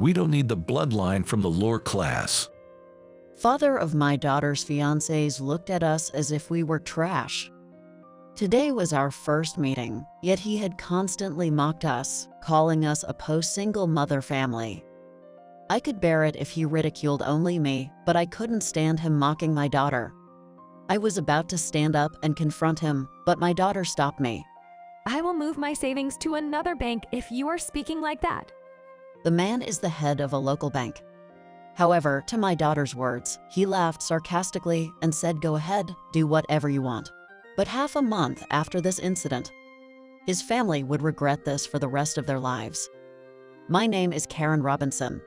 We don't need the bloodline from the lower class. Father of my daughter's fiancés looked at us as if we were trash. Today was our first meeting, yet he had constantly mocked us, calling us a post-single mother family. I could bear it if he ridiculed only me, but I couldn't stand him mocking my daughter. I was about to stand up and confront him, but my daughter stopped me. I will move my savings to another bank if you are speaking like that. The man is the head of a local bank. However, to my daughter's words, he laughed sarcastically and said, "Go ahead, do whatever you want." But half a month after this incident, his family would regret this for the rest of their lives. My name is Karen Robinson.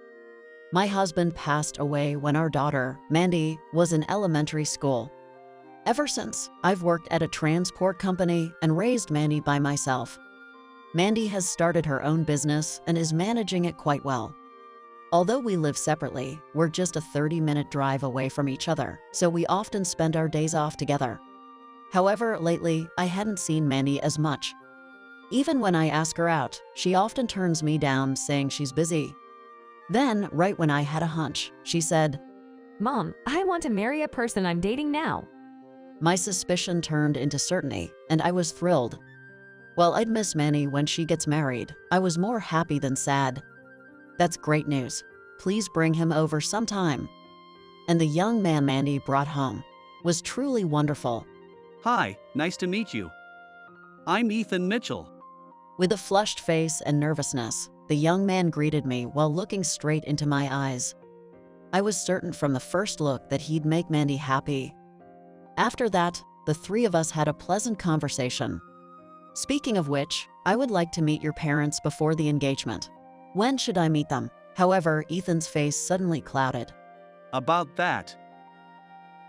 My husband passed away when our daughter, Mandy, was in elementary school. Ever since, I've worked at a transport company and raised Mandy by myself. Mandy has started her own business and is managing it quite well. Although we live separately, we're just a 30-minute drive away from each other, so we often spend our days off together. However, lately, I hadn't seen Mandy as much. Even when I ask her out, she often turns me down, saying she's busy. Then, right when I had a hunch, she said, Mom, I want to marry a person I'm dating now. My suspicion turned into certainty, and I was thrilled. While I'd miss Manny when she gets married, I was more happy than sad. That's great news. Please bring him over sometime. And the young man Mandy brought home was truly wonderful. Hi, nice to meet you. I'm Ethan Mitchell. With a flushed face and nervousness, the young man greeted me while looking straight into my eyes. I was certain from the first look that he'd make Mandy happy. After that, the three of us had a pleasant conversation. Speaking of which, I would like to meet your parents before the engagement. When should I meet them? However, Ethan's face suddenly clouded. About that.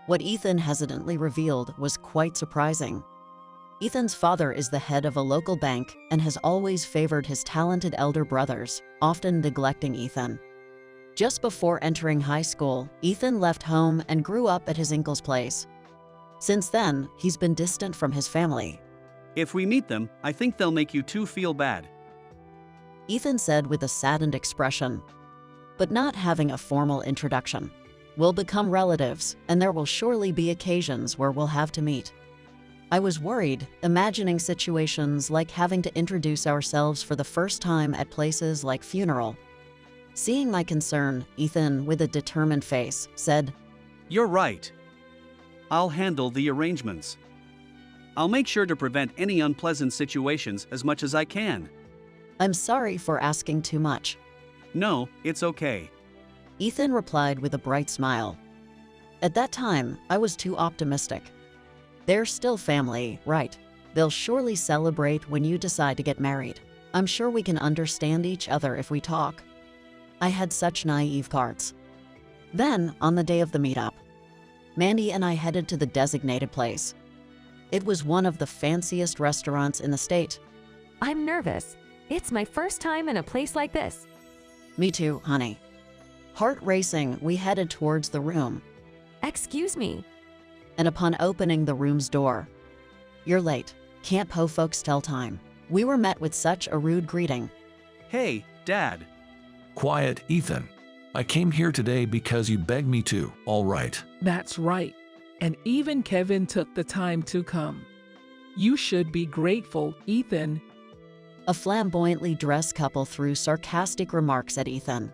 What Ethan hesitantly revealed was quite surprising. Ethan's father is the head of a local bank and has always favored his talented elder brothers, often neglecting Ethan. Just before entering high school, Ethan left home and grew up at his uncle's place. Since then, he's been distant from his family. If we meet them, I think they'll make you two feel bad. Ethan said with a saddened expression. But not having a formal introduction. We'll become relatives, and there will surely be occasions where we'll have to meet. I was worried, imagining situations like having to introduce ourselves for the first time at places like funeral. Seeing my concern, Ethan, with a determined face, said, You're right. I'll handle the arrangements. I'll make sure to prevent any unpleasant situations as much as I can. I'm sorry for asking too much. No, it's okay. Ethan replied with a bright smile. At that time, I was too optimistic. They're still family, right? They'll surely celebrate when you decide to get married. I'm sure we can understand each other if we talk. I had such naive thoughts. Then, on the day of the meetup, Mandy and I headed to the designated place. It was one of the fanciest restaurants in the state. I'm nervous. It's my first time in a place like this. Me too, honey. Heart racing, we headed towards the room. Excuse me. And upon opening the room's door, "You're late. Can't po folks tell time." We were met with such a rude greeting. Hey, Dad. Quiet, Ethan. I came here today because you begged me to, all right. That's right. And even Kevin took the time to come. You should be grateful, Ethan. A flamboyantly dressed couple threw sarcastic remarks at Ethan.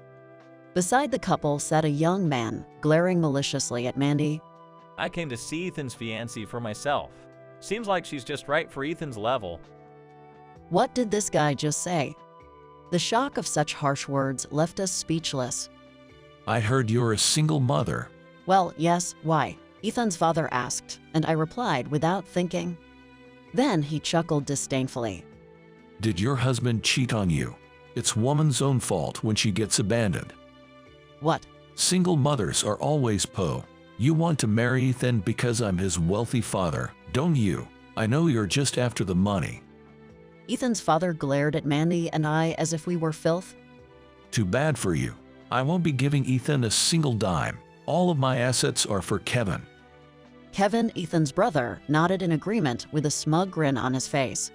Beside the couple sat a young man, glaring maliciously at Mandy. I came to see Ethan's fiancée for myself. Seems like she's just right for Ethan's level. What did this guy just say? The shock of such harsh words left us speechless. I heard you're a single mother. Well, yes, why? Ethan's father asked, and I replied without thinking. Then he chuckled disdainfully. Did your husband cheat on you? It's woman's own fault when she gets abandoned. What? Single mothers are always po. You want to marry Ethan because I'm his wealthy father, don't you? I know you're just after the money. Ethan's father glared at Mandy and I as if we were filth. Too bad for you. I won't be giving Ethan a single dime. All of my assets are for Kevin. Kevin, Ethan's brother, nodded in agreement with a smug grin on his face.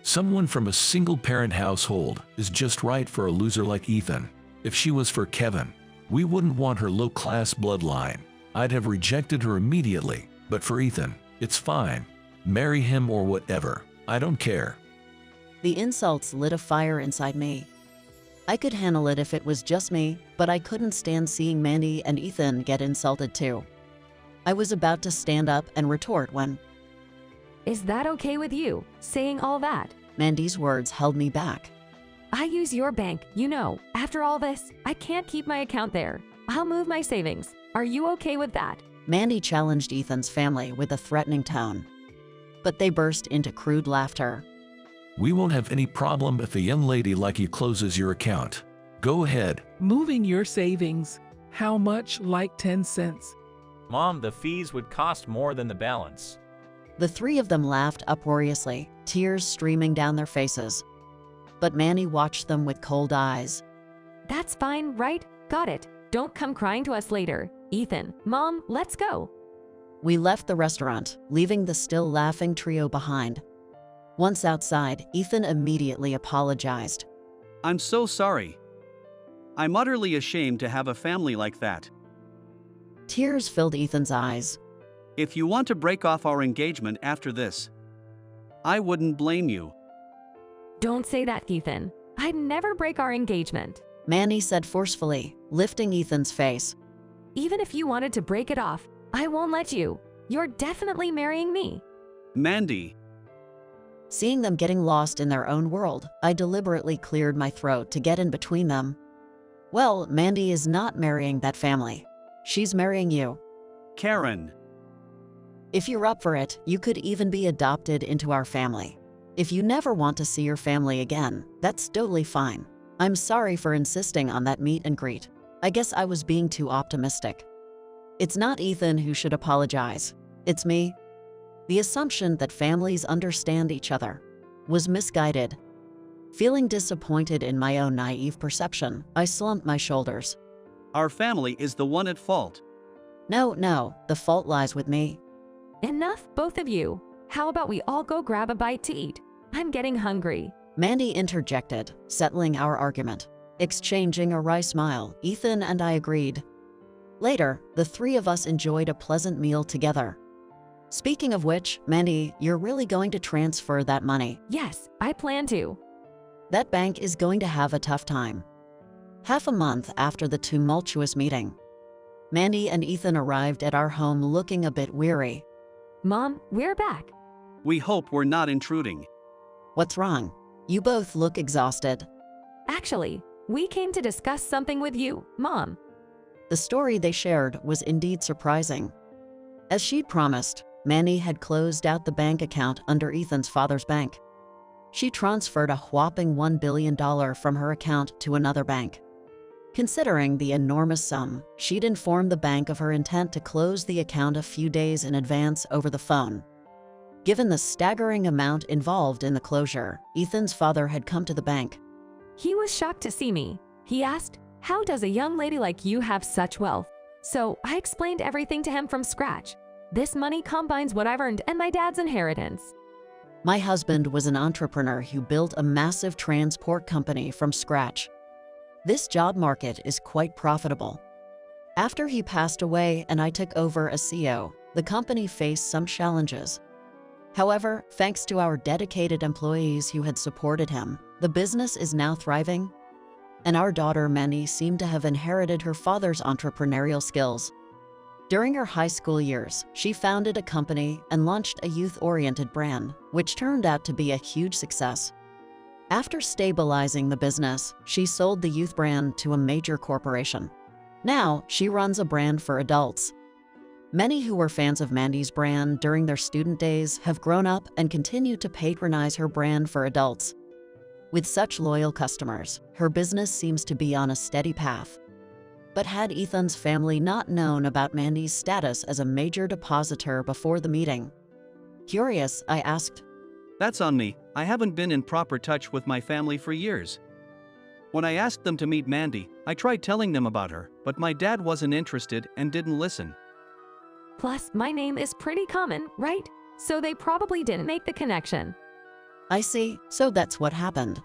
Someone from a single-parent household is just right for a loser like Ethan. If she was for Kevin, we wouldn't want her low-class bloodline. I'd have rejected her immediately. But for Ethan, it's fine. Marry him or whatever. I don't care. The insults lit a fire inside me. I could handle it if it was just me, but I couldn't stand seeing Mandy and Ethan get insulted too. I was about to stand up and retort when Is that okay with you, saying all that? Mandy's words held me back. I use your bank, you know. After all this, I can't keep my account there. I'll move my savings. Are you okay with that? Mandy challenged Ethan's family with a threatening tone. But they burst into crude laughter. We won't have any problem if a young lady like you closes your account. Go ahead. Moving your savings. How much? Like 10 cents? Mom, the fees would cost more than the balance. The three of them laughed uproariously, tears streaming down their faces. But Mandy watched them with cold eyes. That's fine, right? Got it. Don't come crying to us later. Ethan, Mom, let's go. We left the restaurant, leaving the still laughing trio behind. Once outside, Ethan immediately apologized. I'm so sorry. I'm utterly ashamed to have a family like that. Tears filled Ethan's eyes. If you want to break off our engagement after this, I wouldn't blame you. Don't say that, Ethan. I'd never break our engagement. Mandy said forcefully, lifting Ethan's face. Even if you wanted to break it off, I won't let you. You're definitely marrying me. Mandy. Seeing them getting lost in their own world, I deliberately cleared my throat to get in between them. Well, Mandy is not marrying that family. She's marrying you. Karen. If you're up for it, you could even be adopted into our family. If you never want to see your family again, that's totally fine. I'm sorry for insisting on that meet and greet. I guess I was being too optimistic. It's not Ethan who should apologize. It's me. The assumption that families understand each other was misguided. Feeling disappointed in my own naive perception, I slumped my shoulders. Our family is the one at fault. No, the fault lies with me. Enough, both of you. How about we all go grab a bite to eat? I'm getting hungry. Mandy interjected, settling our argument. Exchanging a wry smile, Ethan and I agreed. Later, the three of us enjoyed a pleasant meal together. Speaking of which, Mandy, you're really going to transfer that money. Yes, I plan to. That bank is going to have a tough time. Half a month after the tumultuous meeting, Mandy and Ethan arrived at our home looking a bit weary. Mom, we're back. We hope we're not intruding. What's wrong? You both look exhausted. Actually, we came to discuss something with you, Mom. The story they shared was indeed surprising. As she'd promised, Mandy had closed out the bank account under Ethan's father's bank. She transferred a whopping $1 billion from her account to another bank. Considering the enormous sum, she'd informed the bank of her intent to close the account a few days in advance over the phone. Given the staggering amount involved in the closure, Ethan's father had come to the bank. He was shocked to see me. He asked, "How does a young lady like you have such wealth?" So I explained everything to him from scratch. This money combines what I've earned and my dad's inheritance. My husband was an entrepreneur who built a massive transport company from scratch. This job market is quite profitable. After he passed away and I took over as CEO, the company faced some challenges. However, thanks to our dedicated employees who had supported him, the business is now thriving, and our daughter Mandy seemed to have inherited her father's entrepreneurial skills. During her high school years, she founded a company and launched a youth-oriented brand, which turned out to be a huge success. After stabilizing the business, she sold the youth brand to a major corporation. Now, she runs a brand for adults. Many who were fans of Mandy's brand during their student days have grown up and continue to patronize her brand for adults. With such loyal customers, her business seems to be on a steady path. But had Ethan's family not known about Mandy's status as a major depositor before the meeting? Curious, I asked. That's on me. I haven't been in proper touch with my family for years. When I asked them to meet Mandy, I tried telling them about her, but my dad wasn't interested and didn't listen. Plus, my name is pretty common, right? So they probably didn't make the connection. I see, so that's what happened.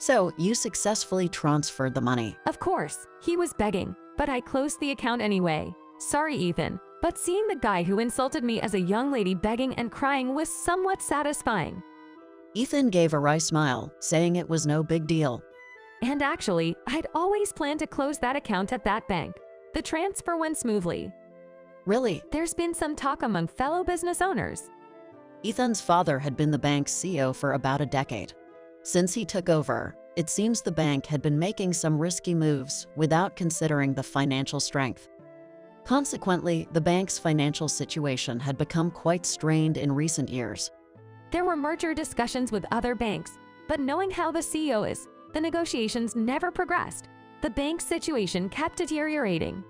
So you successfully transferred the money. Of course, he was begging, but I closed the account anyway. Sorry, Ethan, but seeing the guy who insulted me as a young lady begging and crying was somewhat satisfying. Ethan gave a wry smile, saying it was no big deal. And actually, I'd always planned to close that account at that bank. The transfer went smoothly. Really? There's been some talk among fellow business owners. Ethan's father had been the bank's CEO for about a decade. Since he took over, it seems the bank had been making some risky moves without considering the financial strength. Consequently, the bank's financial situation had become quite strained in recent years. There were merger discussions with other banks, but knowing how the CEO is, the negotiations never progressed. The bank's situation kept deteriorating.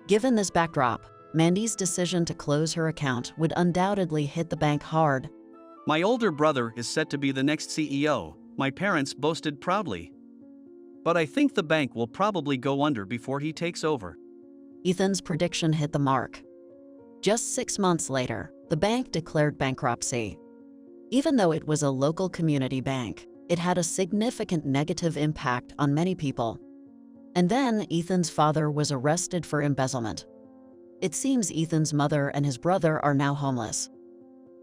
Given this backdrop, Mandy's decision to close her account would undoubtedly hit the bank hard. My older brother is set to be the next CEO, my parents boasted proudly. But I think the bank will probably go under before he takes over. Ethan's prediction hit the mark. Just 6 months later, the bank declared bankruptcy. Even though it was a local community bank, it had a significant negative impact on many people. And then Ethan's father was arrested for embezzlement. It seems Ethan's mother and his brother are now homeless.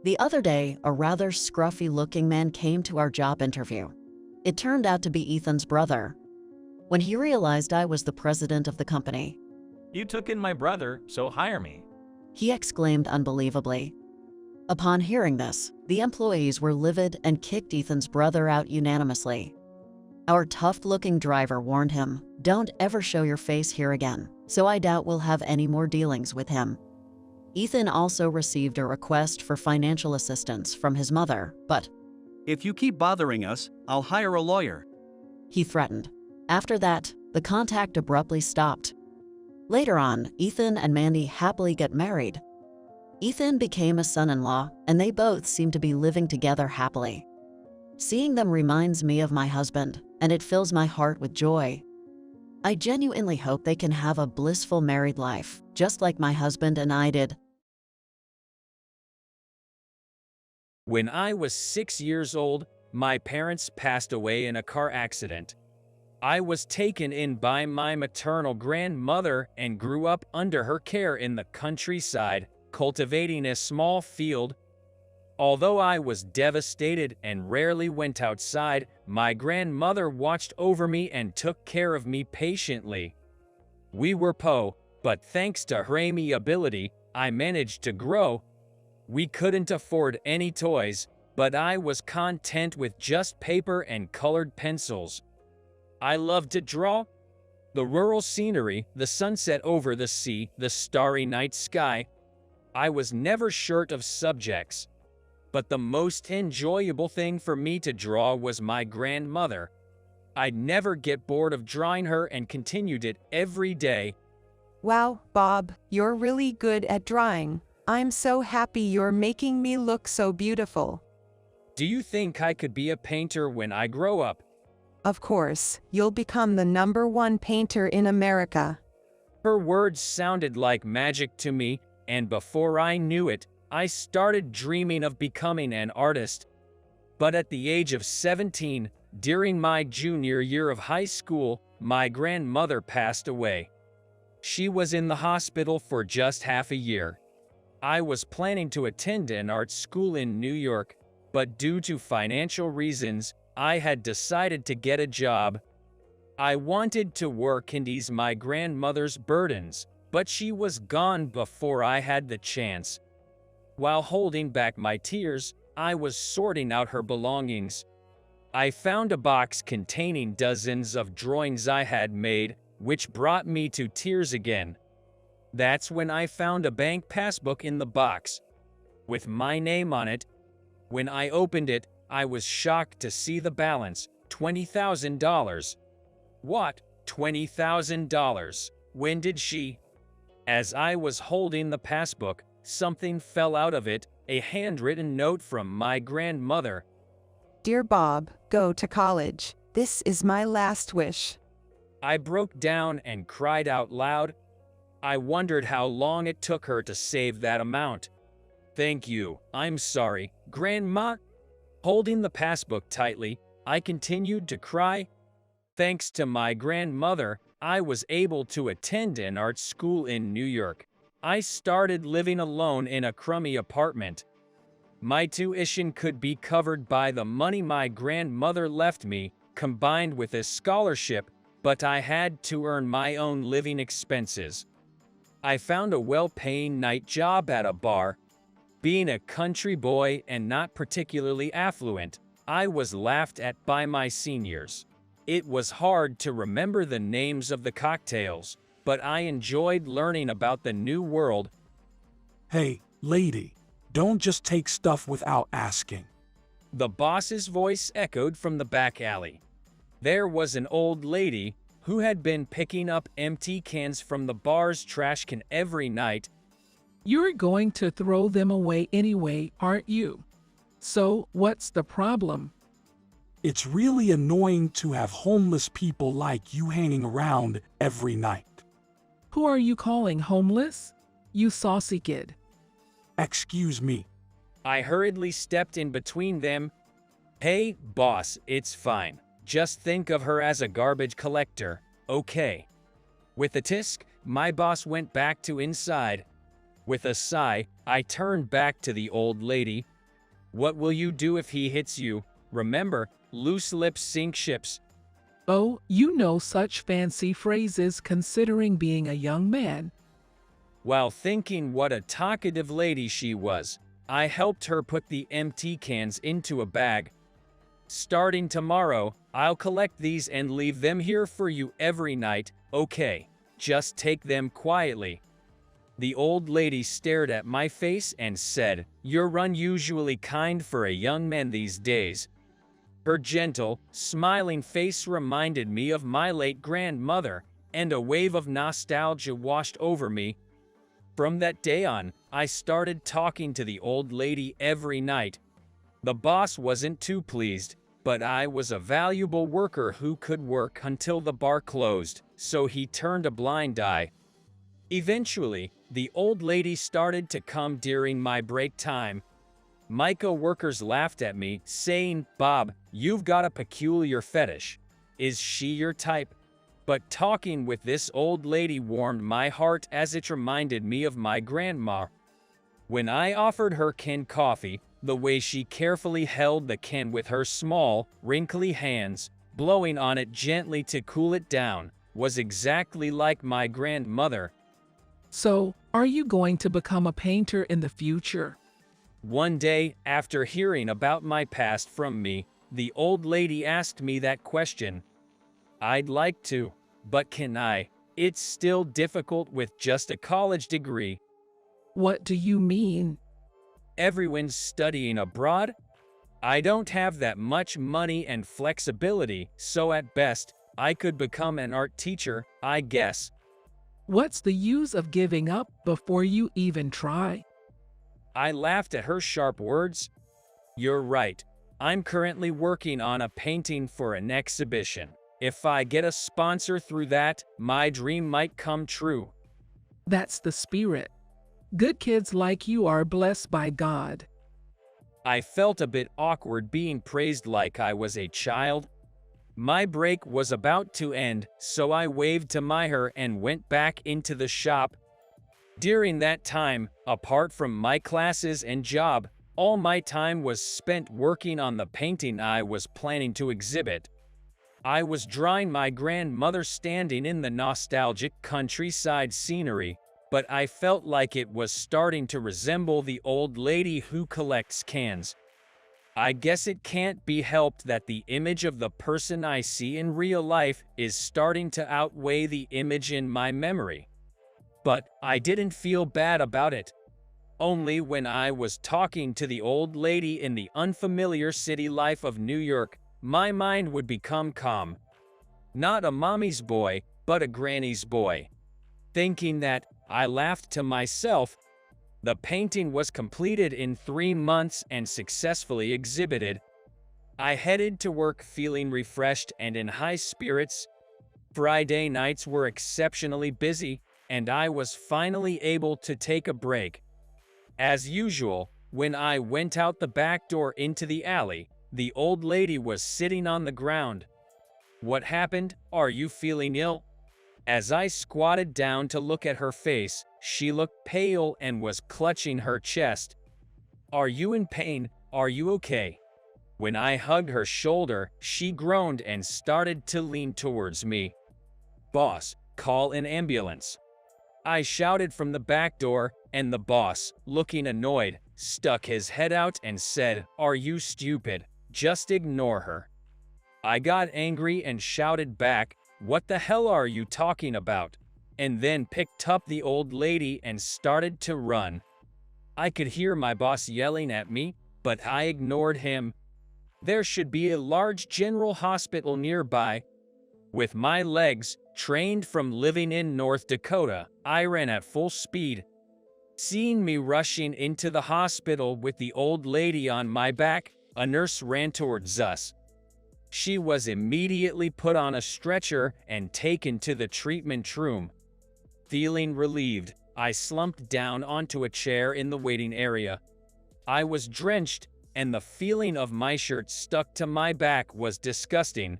The other day, a rather scruffy-looking man came to our job interview. It turned out to be Ethan's brother. When he realized I was the president of the company, You took in my brother, so hire me. he exclaimed unbelievably. Upon hearing this, the employees were livid and kicked Ethan's brother out unanimously. Our tough-looking driver warned him, "Don't ever show your face here again," so I doubt we'll have any more dealings with him. Ethan also received a request for financial assistance from his mother, but If you keep bothering us, I'll hire a lawyer. he threatened. After that, the contact abruptly stopped. Later on, Ethan and Mandy happily get married. Ethan became a son-in-law, and they both seem to be living together happily. Seeing them reminds me of my husband, and it fills my heart with joy. I genuinely hope they can have a blissful married life, just like my husband and I did. When I was 6 years old, my parents passed away in a car accident. I was taken in by my maternal grandmother and grew up under her care in the countryside, cultivating a small field. Although I was devastated and rarely went outside, my grandmother watched over me and took care of me patiently. We were poor, but thanks to her amiability, I managed to grow. We couldn't afford any toys, but I was content with just paper and colored pencils. I loved to draw. The rural scenery, the sunset over the sea, the starry night sky. I was never short of subjects. But the most enjoyable thing for me to draw was my grandmother. I'd never get bored of drawing her and continued it every day. Wow, Bob, you're really good at drawing. I'm so happy you're making me look so beautiful. Do you think I could be a painter when I grow up? Of course, you'll become the #1 painter in America. Her words sounded like magic to me, and before I knew it, I started dreaming of becoming an artist. But at the age of 17, during my junior year of high school, my grandmother passed away. She was in the hospital for just half a year. I was planning to attend an art school in New York, but due to financial reasons, I had decided to get a job. I wanted to work and ease my grandmother's burdens, but she was gone before I had the chance. While holding back my tears, I was sorting out her belongings. I found a box containing dozens of drawings I had made, which brought me to tears again. That's when I found a bank passbook in the box, with my name on it. When I opened it, I was shocked to see the balance, $20,000. What? $20,000? When did she? As I was holding the passbook, something fell out of it, a handwritten note from my grandmother. Dear Bob, go to college. This is my last wish. I broke down and cried out loud. I wondered how long it took her to save that amount. Thank you. I'm sorry, Grandma. Holding the passbook tightly, I continued to cry. Thanks to my grandmother, I was able to attend an art school in New York. I started living alone in a crummy apartment. My tuition could be covered by the money my grandmother left me, combined with a scholarship, but I had to earn my own living expenses. I found a well-paying night job at a bar. Being a country boy and not particularly affluent, I was laughed at by my seniors. It was hard to remember the names of the cocktails, but I enjoyed learning about the new world. Hey, lady, don't just take stuff without asking. The boss's voice echoed from the back alley. There was an old lady who had been picking up empty cans from the bar's trash can every night. You're going to throw them away anyway, aren't you? So, what's the problem? It's really annoying to have homeless people like you hanging around every night. Who are you calling homeless? You saucy kid. Excuse me. I hurriedly stepped in between them. Hey, boss, it's fine. Just think of her as a garbage collector, okay? With a tisk, my boss went back to inside. With a sigh, I turned back to the old lady. What will you do if he hits you? Remember, loose lips sink ships. Oh, you know such fancy phrases considering being a young man. While thinking what a talkative lady she was, I helped her put the empty cans into a bag. Starting tomorrow, I'll collect these and leave them here for you every night, okay? Just take them quietly. The old lady stared at my face and said, "You're unusually kind for a young man these days." Her gentle, smiling face reminded me of my late grandmother, and a wave of nostalgia washed over me. From that day on, I started talking to the old lady every night. The boss wasn't too pleased, but I was a valuable worker who could work until the bar closed, so he turned a blind eye. Eventually, the old lady started to come during my break time. My co-workers laughed at me, saying, "Bob, you've got a peculiar fetish. Is she your type?" But talking with this old lady warmed my heart as it reminded me of my grandma. When I offered her canned coffee, the way she carefully held the can with her small, wrinkly hands, blowing on it gently to cool it down, was exactly like my grandmother. So, are you going to become a painter in the future? One day, after hearing about my past from me, the old lady asked me that question. I'd like to, but can I? It's still difficult with just a college degree. What do you mean? Everyone's studying abroad. I don't have that much money and flexibility, so at best, I could become an art teacher, I guess. What's the use of giving up before you even try? I laughed at her sharp words. You're right. I'm currently working on a painting for an exhibition. If I get a sponsor through that, my dream might come true. That's the spirit. Good kids like you are blessed by God. I felt a bit awkward being praised like I was a child. My break was about to end, so I waved to Maher and went back into the shop. During that time, apart from my classes and job, all my time was spent working on the painting I was planning to exhibit. I was drawing my grandmother standing in the nostalgic countryside scenery, but I felt like it was starting to resemble the old lady who collects cans. I guess it can't be helped that the image of the person I see in real life is starting to outweigh the image in my memory. But I didn't feel bad about it. Only when I was talking to the old lady in the unfamiliar city life of New York, my mind would become calm. Not a mommy's boy, but a granny's boy. Thinking that, I laughed to myself. The painting was completed in 3 months and successfully exhibited. I headed to work feeling refreshed and in high spirits. Friday nights were exceptionally busy, and I was finally able to take a break. As usual, when I went out the back door into the alley, The old lady was sitting on the ground. "What happened? Are you feeling ill?" As I squatted down to look at her face, she looked pale and was clutching her chest. "Are you in pain? Are you okay?" When I hugged her shoulder, she groaned and started to lean towards me. "Boss, call an ambulance." I shouted from the back door, and the boss, looking annoyed, stuck his head out and said, "Are you stupid? Just ignore her." I got angry and shouted back, "What the hell are you talking about?" and then picked up the old lady and started to run. I could hear my boss yelling at me, but I ignored him. There should be a large general hospital nearby. With my legs, trained from living in North Dakota, I ran at full speed. Seeing me rushing into the hospital with the old lady on my back, a nurse ran towards us. She was immediately put on a stretcher and taken to the treatment room. Feeling relieved, I slumped down onto a chair in the waiting area. I was drenched, and the feeling of my shirt stuck to my back was disgusting.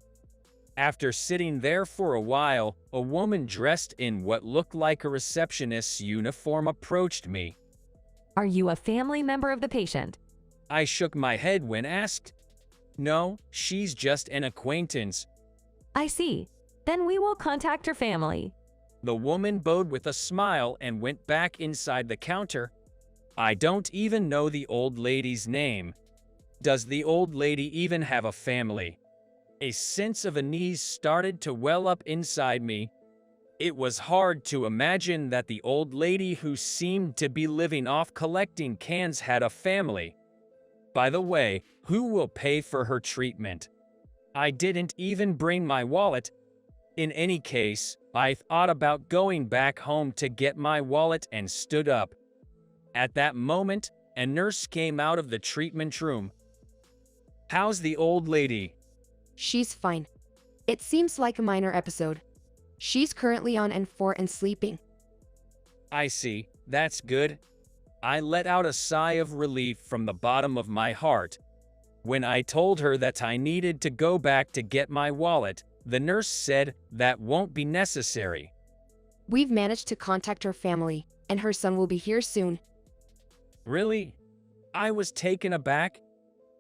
After sitting there for a while, a woman dressed in what looked like a receptionist's uniform approached me. Are you a family member of the patient? I shook my head when asked. "No, she's just an acquaintance." I see. Then we will contact her family. The woman bowed with a smile and went back inside the counter. I don't even know the old lady's name. Does the old lady even have a family? A sense of unease started to well up inside me. It was hard to imagine that the old lady who seemed to be living off collecting cans had a family. By the way, who will pay for her treatment? I didn't even bring my wallet. In any case, I thought about going back home to get my wallet and stood up. At that moment, a nurse came out of the treatment room. "How's the old lady?" She's fine. It seems like a minor episode. She's currently on N4 and sleeping. I see. That's good. I let out a sigh of relief from the bottom of my heart. When I told her that I needed to go back to get my wallet, the nurse said that won't be necessary. We've managed to contact her family, and her son will be here soon. Really? I was taken aback.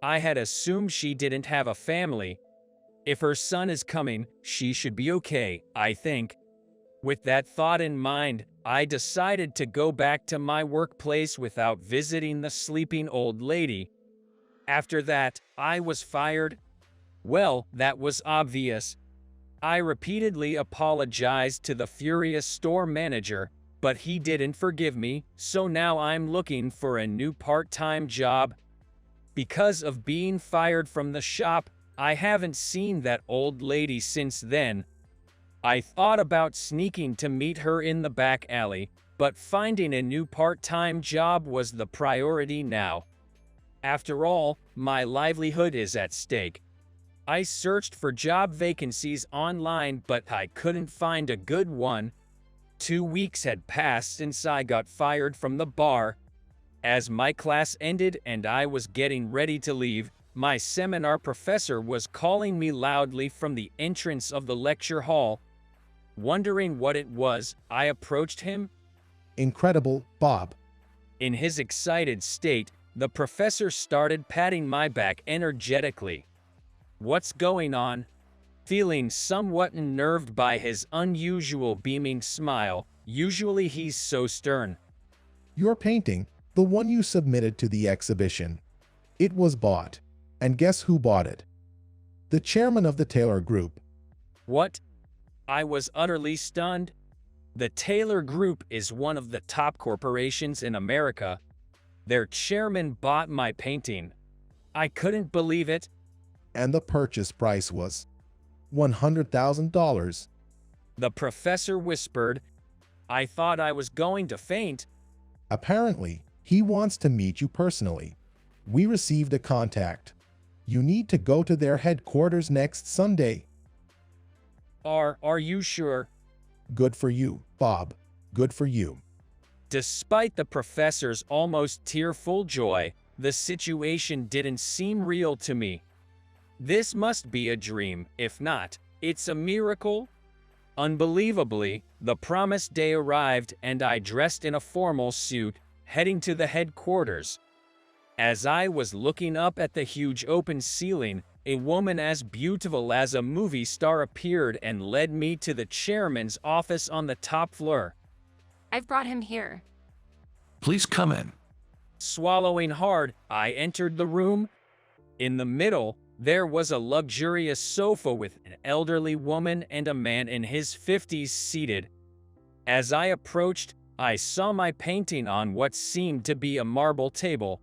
I had assumed she didn't have a family. If her son is coming, she should be okay, I think. With that thought in mind, I decided to go back to my workplace without visiting the sleeping old lady. After that, I was fired. Well, that was obvious. I repeatedly apologized to the furious store manager, but he didn't forgive me, so now I'm looking for a new part-time job. Because of being fired from the shop, I haven't seen that old lady since then. I thought about sneaking to meet her in the back alley, but finding a new part-time job was the priority now. After all, my livelihood is at stake. I searched for job vacancies online, but I couldn't find a good one. 2 weeks had passed since I got fired from the bar. As my class ended and I was getting ready to leave, my seminar professor was calling me loudly from the entrance of the lecture hall. Wondering what it was, I approached him. "Incredible, Bob." In his excited state, the professor started patting my back energetically. "What's going on?" Feeling somewhat unnerved by his unusual beaming smile, usually he's so stern. "Your painting, the one you submitted to the exhibition. It was bought. And guess who bought it? The chairman of the Taylor Group." What? I was utterly stunned. The Taylor Group is one of the top corporations in America. Their chairman bought my painting. I couldn't believe it. And the purchase price was $100,000. The professor whispered. I thought I was going to faint. Apparently, he wants to meet you personally. We received a contact. You need to go to their headquarters next Sunday. Are you sure? Good for you, Bob. Good for you. Despite the professor's almost tearful joy, the situation didn't seem real to me. This must be a dream. If not, it's a miracle. Unbelievably, the promised day arrived and I dressed in a formal suit, heading to the headquarters. As I was looking up at the huge open ceiling, a woman as beautiful as a movie star appeared and led me to the chairman's office on the top floor. I've brought him here. Please come in. Swallowing hard, I entered the room. In the middle, there was a luxurious sofa with an elderly woman and a man in his 50s seated. As I approached, I saw my painting on what seemed to be a marble table.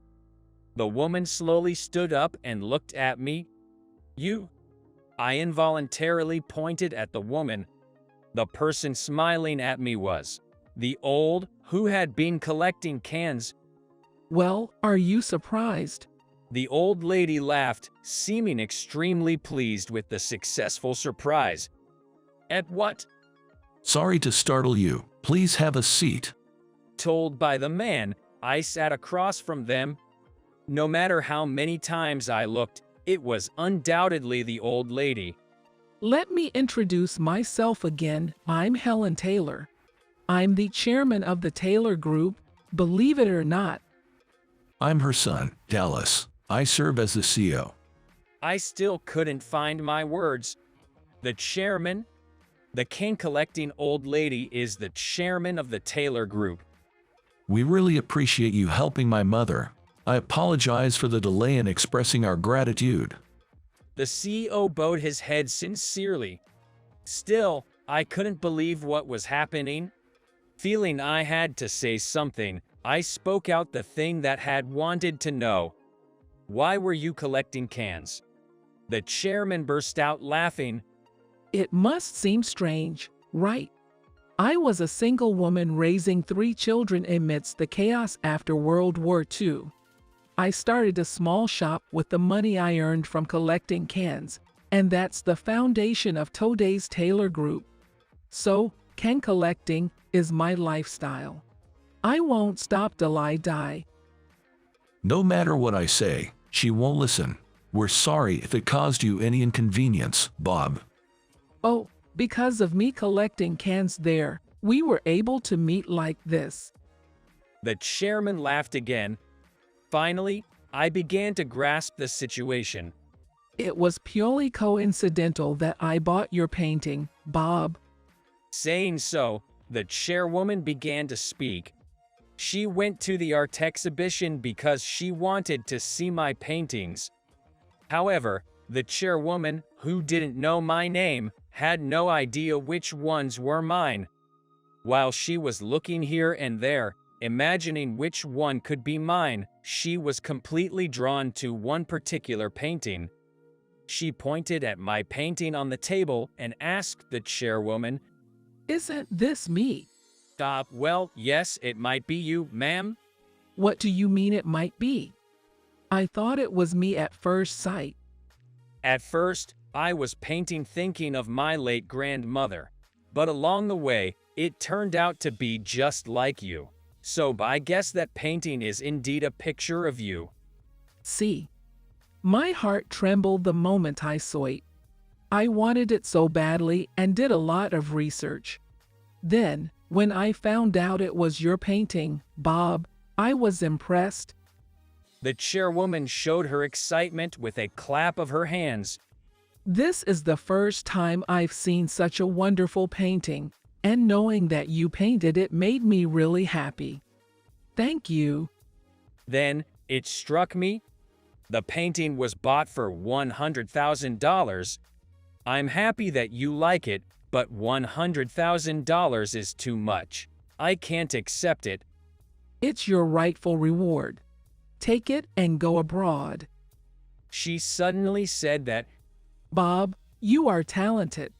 The woman slowly stood up and looked at me. You? I involuntarily pointed at the woman. The person smiling at me was the old who had been collecting cans. Well, are you surprised? The old lady laughed, seeming extremely pleased with the successful surprise. At what? Sorry to startle you. Please have a seat. Told by the man, I sat across from them. No matter how many times I looked, it was undoubtedly the old lady. Let me introduce myself again. I'm Helen Taylor. I'm the chairman of the Taylor Group, believe it or not. I'm her son, Dallas. I serve as the CEO. I still couldn't find my words. The chairman? The cane-collecting old lady is the chairman of the Taylor Group. We really appreciate you helping my mother. I apologize for the delay in expressing our gratitude. The CEO bowed his head sincerely. Still, I couldn't believe what was happening. Feeling I had to say something, I spoke out the thing that had wanted to know. Why were you collecting cans? The chairman burst out laughing. It must seem strange, right? I was a single woman raising 3 children amidst the chaos after World War II. I started a small shop with the money I earned from collecting cans, and that's the foundation of today's Taylor Group. So, can collecting is my lifestyle. I won't stop till I die. No matter what I say, she won't listen. We're sorry if it caused you any inconvenience, Bob. Oh, because of me collecting cans there, we were able to meet like this. The chairman laughed again. Finally, I began to grasp the situation. It was purely coincidental that I bought your painting, Bob. Saying so, the chairwoman began to speak. She went to the art exhibition because she wanted to see my paintings. However, the chairwoman, who didn't know my name, had no idea which ones were mine. While she was looking here and there, imagining which one could be mine, she was completely drawn to one particular painting. She pointed at my painting on the table and asked the chairwoman, "Isn't this me?" Well, yes, it might be you, ma'am." "What do you mean it might be? I thought it was me at first sight." At first, I was painting thinking of my late grandmother, but along the way, it turned out to be just like you. So I guess that painting is indeed a picture of you. See, my heart trembled the moment I saw it. I wanted it so badly and did a lot of research. Then, when I found out it was your painting, Bob, I was impressed. The chairwoman showed her excitement with a clap of her hands. This is the first time I've seen such a wonderful painting, and knowing that you painted it made me really happy. Thank you. Then, it struck me. The painting was bought for $100,000. I'm happy that you like it, but $100,000 is too much. I can't accept it. It's your rightful reward. Take it and go abroad. She suddenly said that, Bob, you are talented.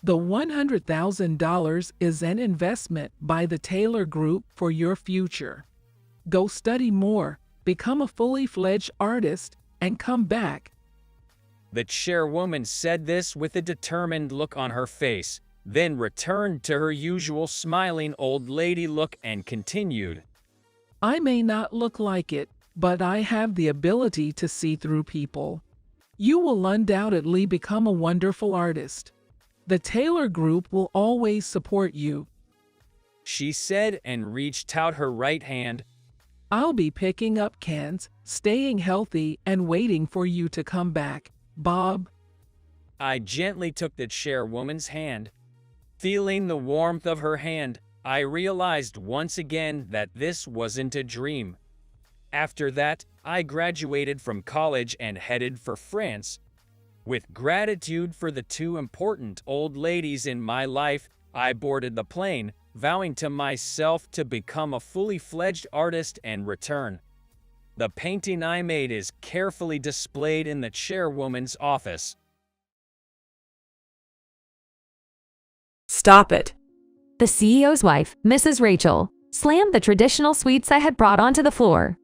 The $100,000 is an investment by the Taylor Group for your future. Go study more, become a fully fledged artist, and come back. The chairwoman said this with a determined look on her face, then returned to her usual smiling old lady look and continued. I may not look like it, but I have the ability to see through people. You will undoubtedly become a wonderful artist. The Taylor Group will always support you. She said and reached out her right hand. I'll be picking up cans, staying healthy, and waiting for you to come back, Bob. I gently took the chairwoman's hand. Feeling the warmth of her hand, I realized once again that this wasn't a dream. After that, I graduated from college and headed for France. With gratitude for the two important old ladies in my life, I boarded the plane, vowing to myself to become a fully fledged artist and return. The painting I made is carefully displayed in the chairwoman's office. Stop it. The CEO's wife, Mrs. Rachel, slammed the traditional sweets I had brought onto the floor.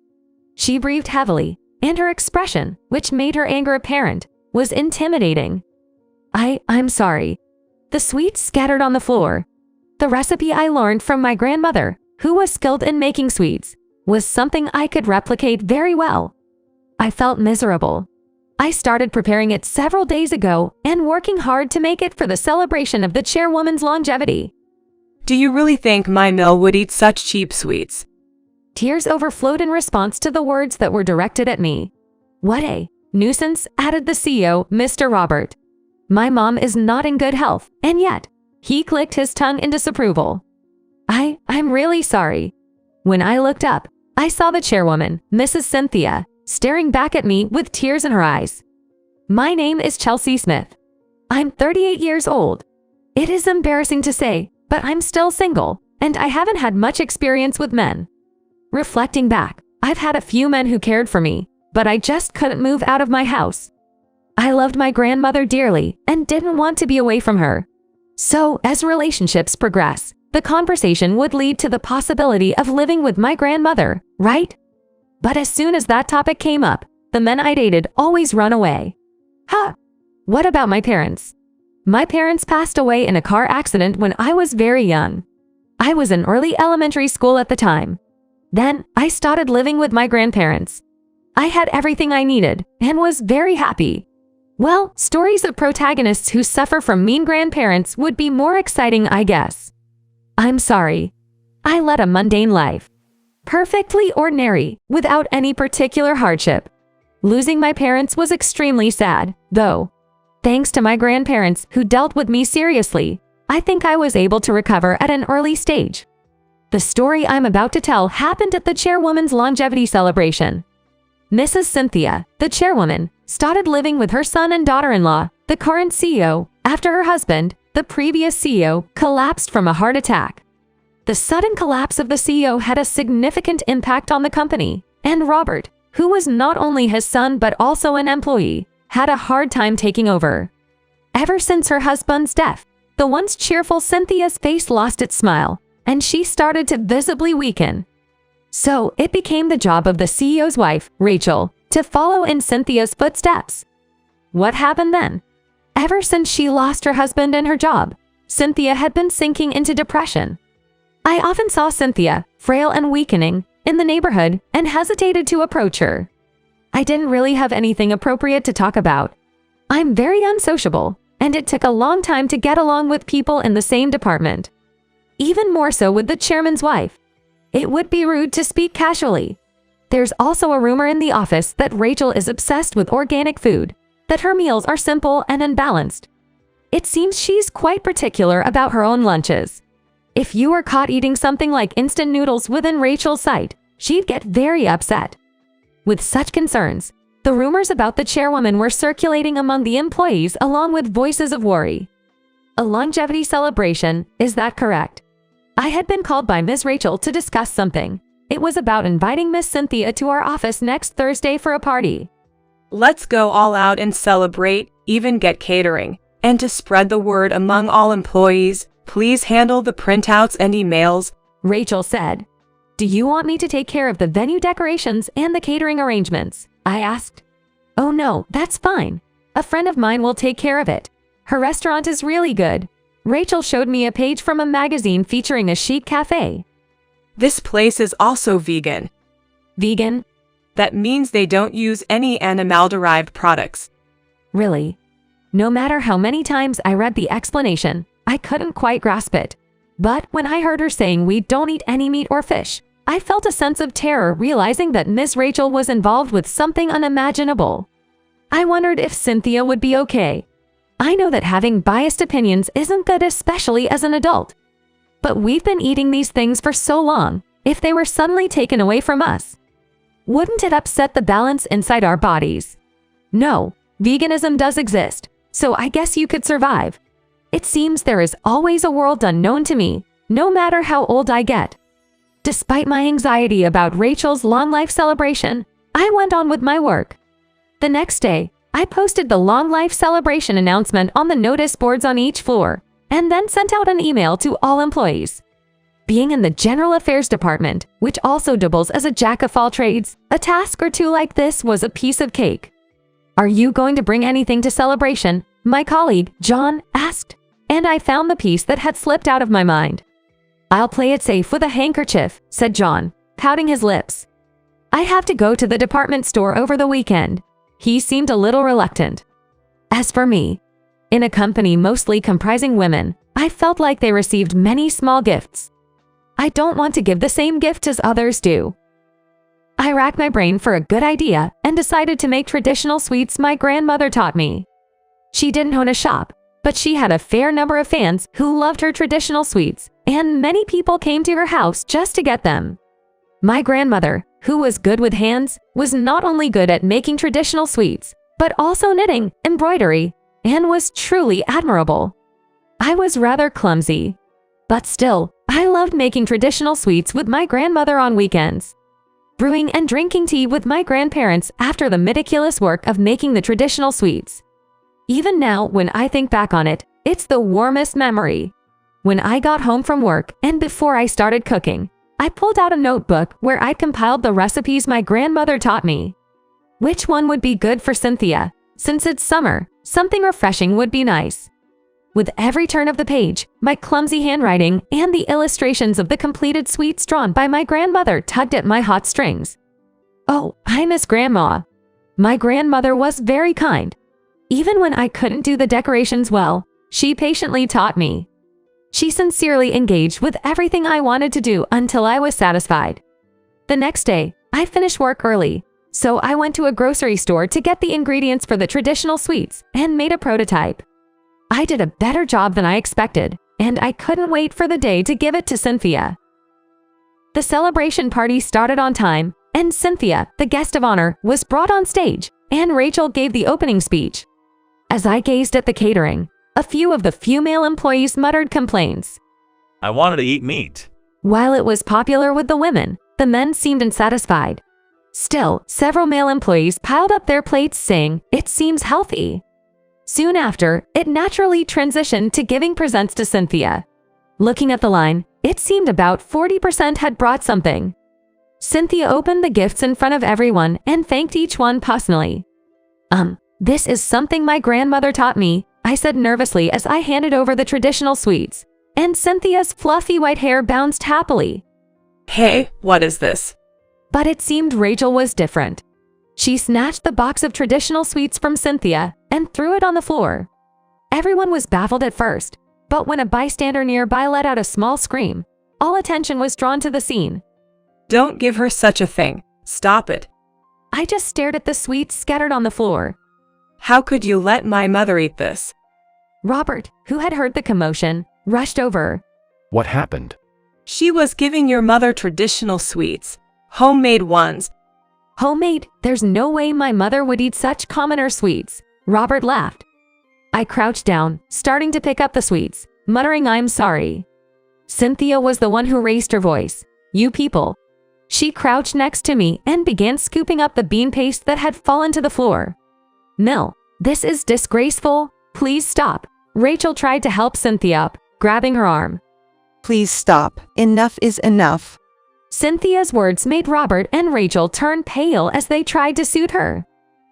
She breathed heavily, and her expression, which made her anger apparent, was intimidating. I'm sorry. The sweets scattered on the floor. The recipe I learned from my grandmother, who was skilled in making sweets, was something I could replicate very well. I felt miserable. I started preparing it several days ago and working hard to make it for the celebration of the chairwoman's longevity. Do you really think my mill would eat such cheap sweets? Tears overflowed in response to the words that were directed at me. What a nuisance, added the CEO, Mr. Robert. My mom is not in good health, and yet, he clicked his tongue in disapproval. I'm really sorry. When I looked up, I saw the chairwoman, Mrs. Cynthia, staring back at me with tears in her eyes. My name is Chelsea Smith. I'm 38 years old. It is embarrassing to say, but I'm still single, and I haven't had much experience with men. Reflecting back, I've had a few men who cared for me, but I just couldn't move out of my house. I loved my grandmother dearly and didn't want to be away from her. So, as relationships progress, the conversation would lead to the possibility of living with my grandmother, right? But as soon as that topic came up, the men I dated always run away. What about my parents? My parents passed away in a car accident when I was very young. I was in early elementary school at the time. Then, I started living with my grandparents. I had everything I needed and was very happy. Well, stories of protagonists who suffer from mean grandparents would be more exciting, I guess. I'm sorry. I led a mundane life. Perfectly ordinary, without any particular hardship. Losing my parents was extremely sad, though. Thanks to my grandparents who dealt with me seriously, I think I was able to recover at an early stage. The story I'm about to tell happened at the chairwoman's longevity celebration. Mrs. Cynthia, the chairwoman, started living with her son and daughter-in-law, the current CEO, after her husband, the previous CEO, collapsed from a heart attack. The sudden collapse of the CEO had a significant impact on the company, and Robert, who was not only his son but also an employee, had a hard time taking over. Ever since her husband's death, the once cheerful Cynthia's face lost its smile, and she started to visibly weaken. So it became the job of the CEO's wife, Rachel, to follow in Cynthia's footsteps. What happened then? Ever since she lost her husband and her job, Cynthia had been sinking into depression. I often saw Cynthia, frail and weakening, in the neighborhood and hesitated to approach her. I didn't really have anything appropriate to talk about. I'm very unsociable, and it took a long time to get along with people in the same department. Even more so with the chairman's wife. It would be rude to speak casually. There's also a rumor in the office that Rachel is obsessed with organic food, that her meals are simple and unbalanced. It seems she's quite particular about her own lunches. If you were caught eating something like instant noodles within Rachel's sight, she'd get very upset. With such concerns, the rumors about the chairwoman were circulating among the employees along with voices of worry. A longevity celebration, is that correct? I had been called by Ms. Rachel to discuss something. It was about inviting Miss Cynthia to our office next Thursday for a party. Let's go all out and celebrate, even get catering. And to spread the word among all employees, please handle the printouts and emails, Rachel said. Do you want me to take care of the venue decorations and the catering arrangements? I asked. Oh no, that's fine. A friend of mine will take care of it. Her restaurant is really good. Rachel showed me a page from a magazine featuring a chic cafe. This place is also vegan. Vegan? That means they don't use any animal-derived products. Really? No matter how many times I read the explanation, I couldn't quite grasp it. But when I heard her saying we don't eat any meat or fish, I felt a sense of terror realizing that Miss Rachel was involved with something unimaginable. I wondered if Cynthia would be okay. I know that having biased opinions isn't good, especially as an adult. But we've been eating these things for so long. If they were suddenly taken away from us, wouldn't it upset the balance inside our bodies? No, veganism does exist, so I guess you could survive. It seems there is always a world unknown to me, no matter how old I get. Despite my anxiety about Rachel's long life celebration, I went on with my work. The next day, I posted the long life celebration announcement on the notice boards on each floor, and then sent out an email to all employees. Being in the General Affairs Department, which also doubles as a jack of all trades, a task or two like this was a piece of cake. "Are you going to bring anything to celebration?" my colleague, John, asked, and I found the piece that had slipped out of my mind. "I'll play it safe with a handkerchief," said John, pouting his lips. "I have to go to the department store over the weekend." He seemed a little reluctant. As for me, in a company mostly comprising women, I felt like they received many small gifts. I don't want to give the same gift as others do. I racked my brain for a good idea and decided to make traditional sweets my grandmother taught me. She didn't own a shop, but she had a fair number of fans who loved her traditional sweets, and many people came to her house just to get them. My grandmother, who was good with hands, was not only good at making traditional sweets, but also knitting, embroidery, and was truly admirable. I was rather clumsy, but still, I loved making traditional sweets with my grandmother on weekends. Brewing and drinking tea with my grandparents after the meticulous work of making the traditional sweets. Even now, when I think back on it, it's the warmest memory. When I got home from work and before I started cooking, I pulled out a notebook where I compiled the recipes my grandmother taught me. Which one would be good for Cynthia? Since it's summer, something refreshing would be nice. With every turn of the page, my clumsy handwriting and the illustrations of the completed sweets drawn by my grandmother tugged at my hot strings. Oh, I miss Grandma. My grandmother was very kind. Even when I couldn't do the decorations well, she patiently taught me. She sincerely engaged with everything I wanted to do until I was satisfied. The next day, I finished work early, so I went to a grocery store to get the ingredients for the traditional sweets and made a prototype. I did a better job than I expected, and I couldn't wait for the day to give it to Cynthia. The celebration party started on time, and Cynthia, the guest of honor, was brought on stage, and Rachel gave the opening speech. As I gazed at the catering, a few of the female employees muttered complaints. "I wanted to eat meat." While it was popular with the women, the men seemed unsatisfied. Still, several male employees piled up their plates saying, "It seems healthy." Soon after, it naturally transitioned to giving presents to Cynthia. Looking at the line, it seemed about 40% had brought something. Cynthia opened the gifts in front of everyone and thanked each one personally. This is something my grandmother taught me," I said nervously as I handed over the traditional sweets, and Cynthia's fluffy white hair bounced happily. "Hey, what is this?" But it seemed Rachel was different. She snatched the box of traditional sweets from Cynthia and threw it on the floor. Everyone was baffled at first, but when a bystander nearby let out a small scream, all attention was drawn to the scene. "Don't give her such a thing. Stop it." I just stared at the sweets scattered on the floor. "How could you let my mother eat this?" Robert, who had heard the commotion, rushed over. "What happened?" "She was giving your mother traditional sweets. Homemade ones." "Homemade? There's no way my mother would eat such commoner sweets," Robert laughed. I crouched down, starting to pick up the sweets, muttering I'm sorry. Cynthia was the one who raised her voice. "You people." She crouched next to me and began scooping up the bean paste that had fallen to the floor. "Mill, this is disgraceful. Please stop." Rachel tried to help Cynthia up, grabbing her arm. "Please stop. Enough is enough." Cynthia's words made Robert and Rachel turn pale as they tried to soothe her.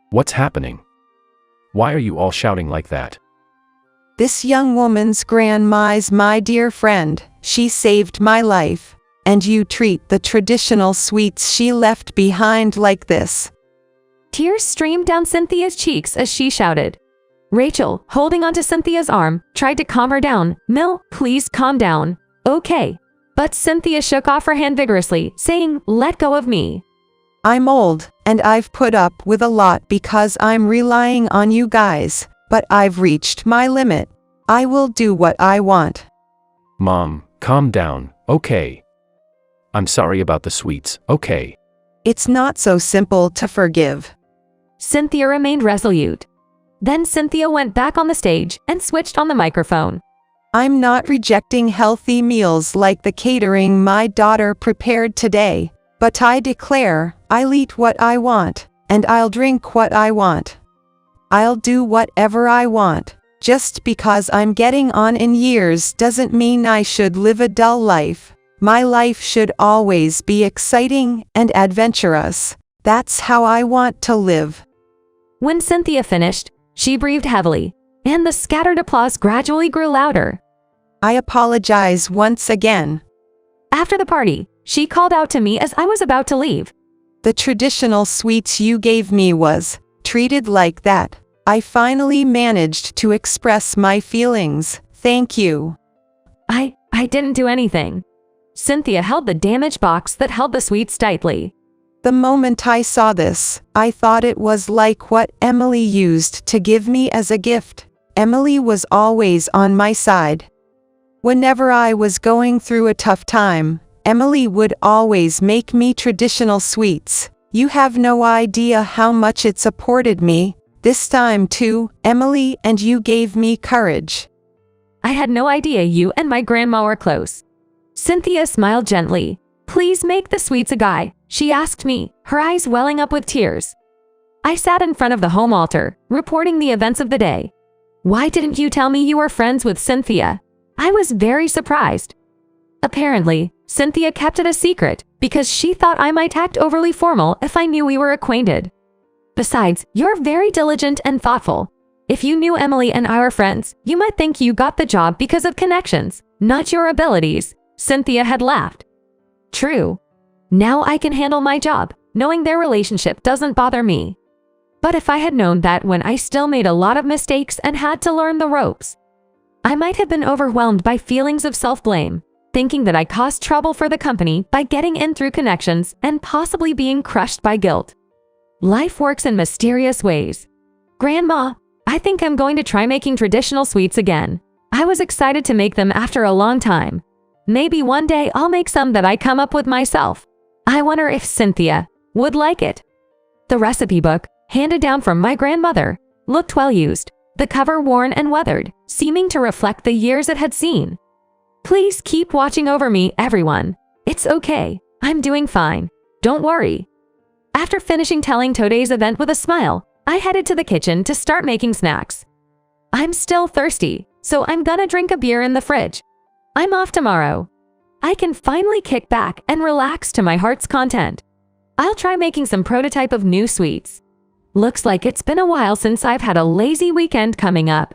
"What's happening? Why are you all shouting like that?" "This young woman's grandma's my dear friend. She saved my life. And you treat the traditional sweets she left behind like this." Tears streamed down Cynthia's cheeks as she shouted. Rachel, holding onto Cynthia's arm, tried to calm her down. Mill, please calm down. Okay. But Cynthia shook off her hand vigorously, saying, let go of me. I'm old, and I've put up with a lot because I'm relying on you guys, but I've reached my limit. I will do what I want. Mom, calm down, okay? I'm sorry about the sweets, okay? It's not so simple to forgive. Cynthia remained resolute. Then Cynthia went back on the stage and switched on the microphone. I'm not rejecting healthy meals like the catering my daughter prepared today, but I declare, I'll eat what I want, and I'll drink what I want. I'll do whatever I want. Just because I'm getting on in years doesn't mean I should live a dull life. My life should always be exciting and adventurous. That's how I want to live. When Cynthia finished, she breathed heavily, and the scattered applause gradually grew louder. I apologize once again. After the party, she called out to me as I was about to leave. The traditional sweets you gave me was treated like that. I finally managed to express my feelings. Thank you. I didn't do anything. Cynthia held the damaged box that held the sweets tightly. The moment I saw this, I thought it was like what Emily used to give me as a gift. Emily was always on my side. Whenever I was going through a tough time, Emily would always make me traditional sweets. You have no idea how much it supported me. This time too, Emily, and you gave me courage. I had no idea you and my grandma were close. Cynthia smiled gently. Please make the sweets a guy, she asked me, her eyes welling up with tears. I sat in front of the home altar, reporting the events of the day. Why didn't you tell me you were friends with Cynthia? I was very surprised. Apparently, Cynthia kept it a secret because she thought I might act overly formal if I knew we were acquainted. Besides, you're very diligent and thoughtful. If you knew Emily and I were friends, you might think you got the job because of connections, not your abilities. Cynthia had laughed. True. Now I can handle my job, knowing their relationship doesn't bother me. But if I had known that when I still made a lot of mistakes and had to learn the ropes, I might have been overwhelmed by feelings of self-blame, thinking that I caused trouble for the company by getting in through connections and possibly being crushed by guilt. Life works in mysterious ways. Grandma, I think I'm going to try making traditional sweets again. I was excited to make them after a long time. Maybe one day I'll make some that I come up with myself. I wonder if Cynthia would like it. The recipe book, handed down from my grandmother, looked well used, the cover worn and weathered, seeming to reflect the years it had seen. Please keep watching over me, everyone. It's okay. I'm doing fine. Don't worry. After finishing telling today's event with a smile, I headed to the kitchen to start making snacks. I'm still thirsty, so I'm gonna drink a beer in the fridge. I'm off tomorrow. I can finally kick back and relax to my heart's content. I'll try making some prototype of new sweets. Looks like it's been a while since I've had a lazy weekend coming up.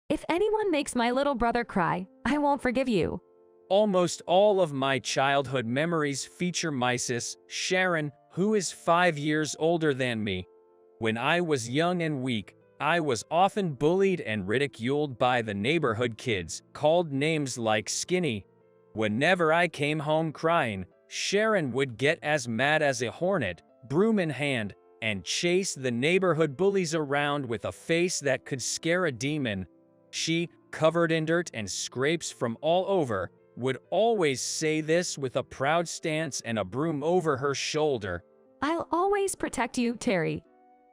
If anyone makes my little brother cry, I won't forgive you. Almost all of my childhood memories feature my sis, Sharon, who is 5 years older than me. When I was young and weak, I was often bullied and ridiculed by the neighborhood kids, called names like skinny. Whenever I came home crying, Sharon would get as mad as a hornet, broom in hand, and chase the neighborhood bullies around with a face that could scare a demon. She, covered in dirt and scrapes from all over, would always say this with a proud stance and a broom over her shoulder. I'll always protect you, Terry.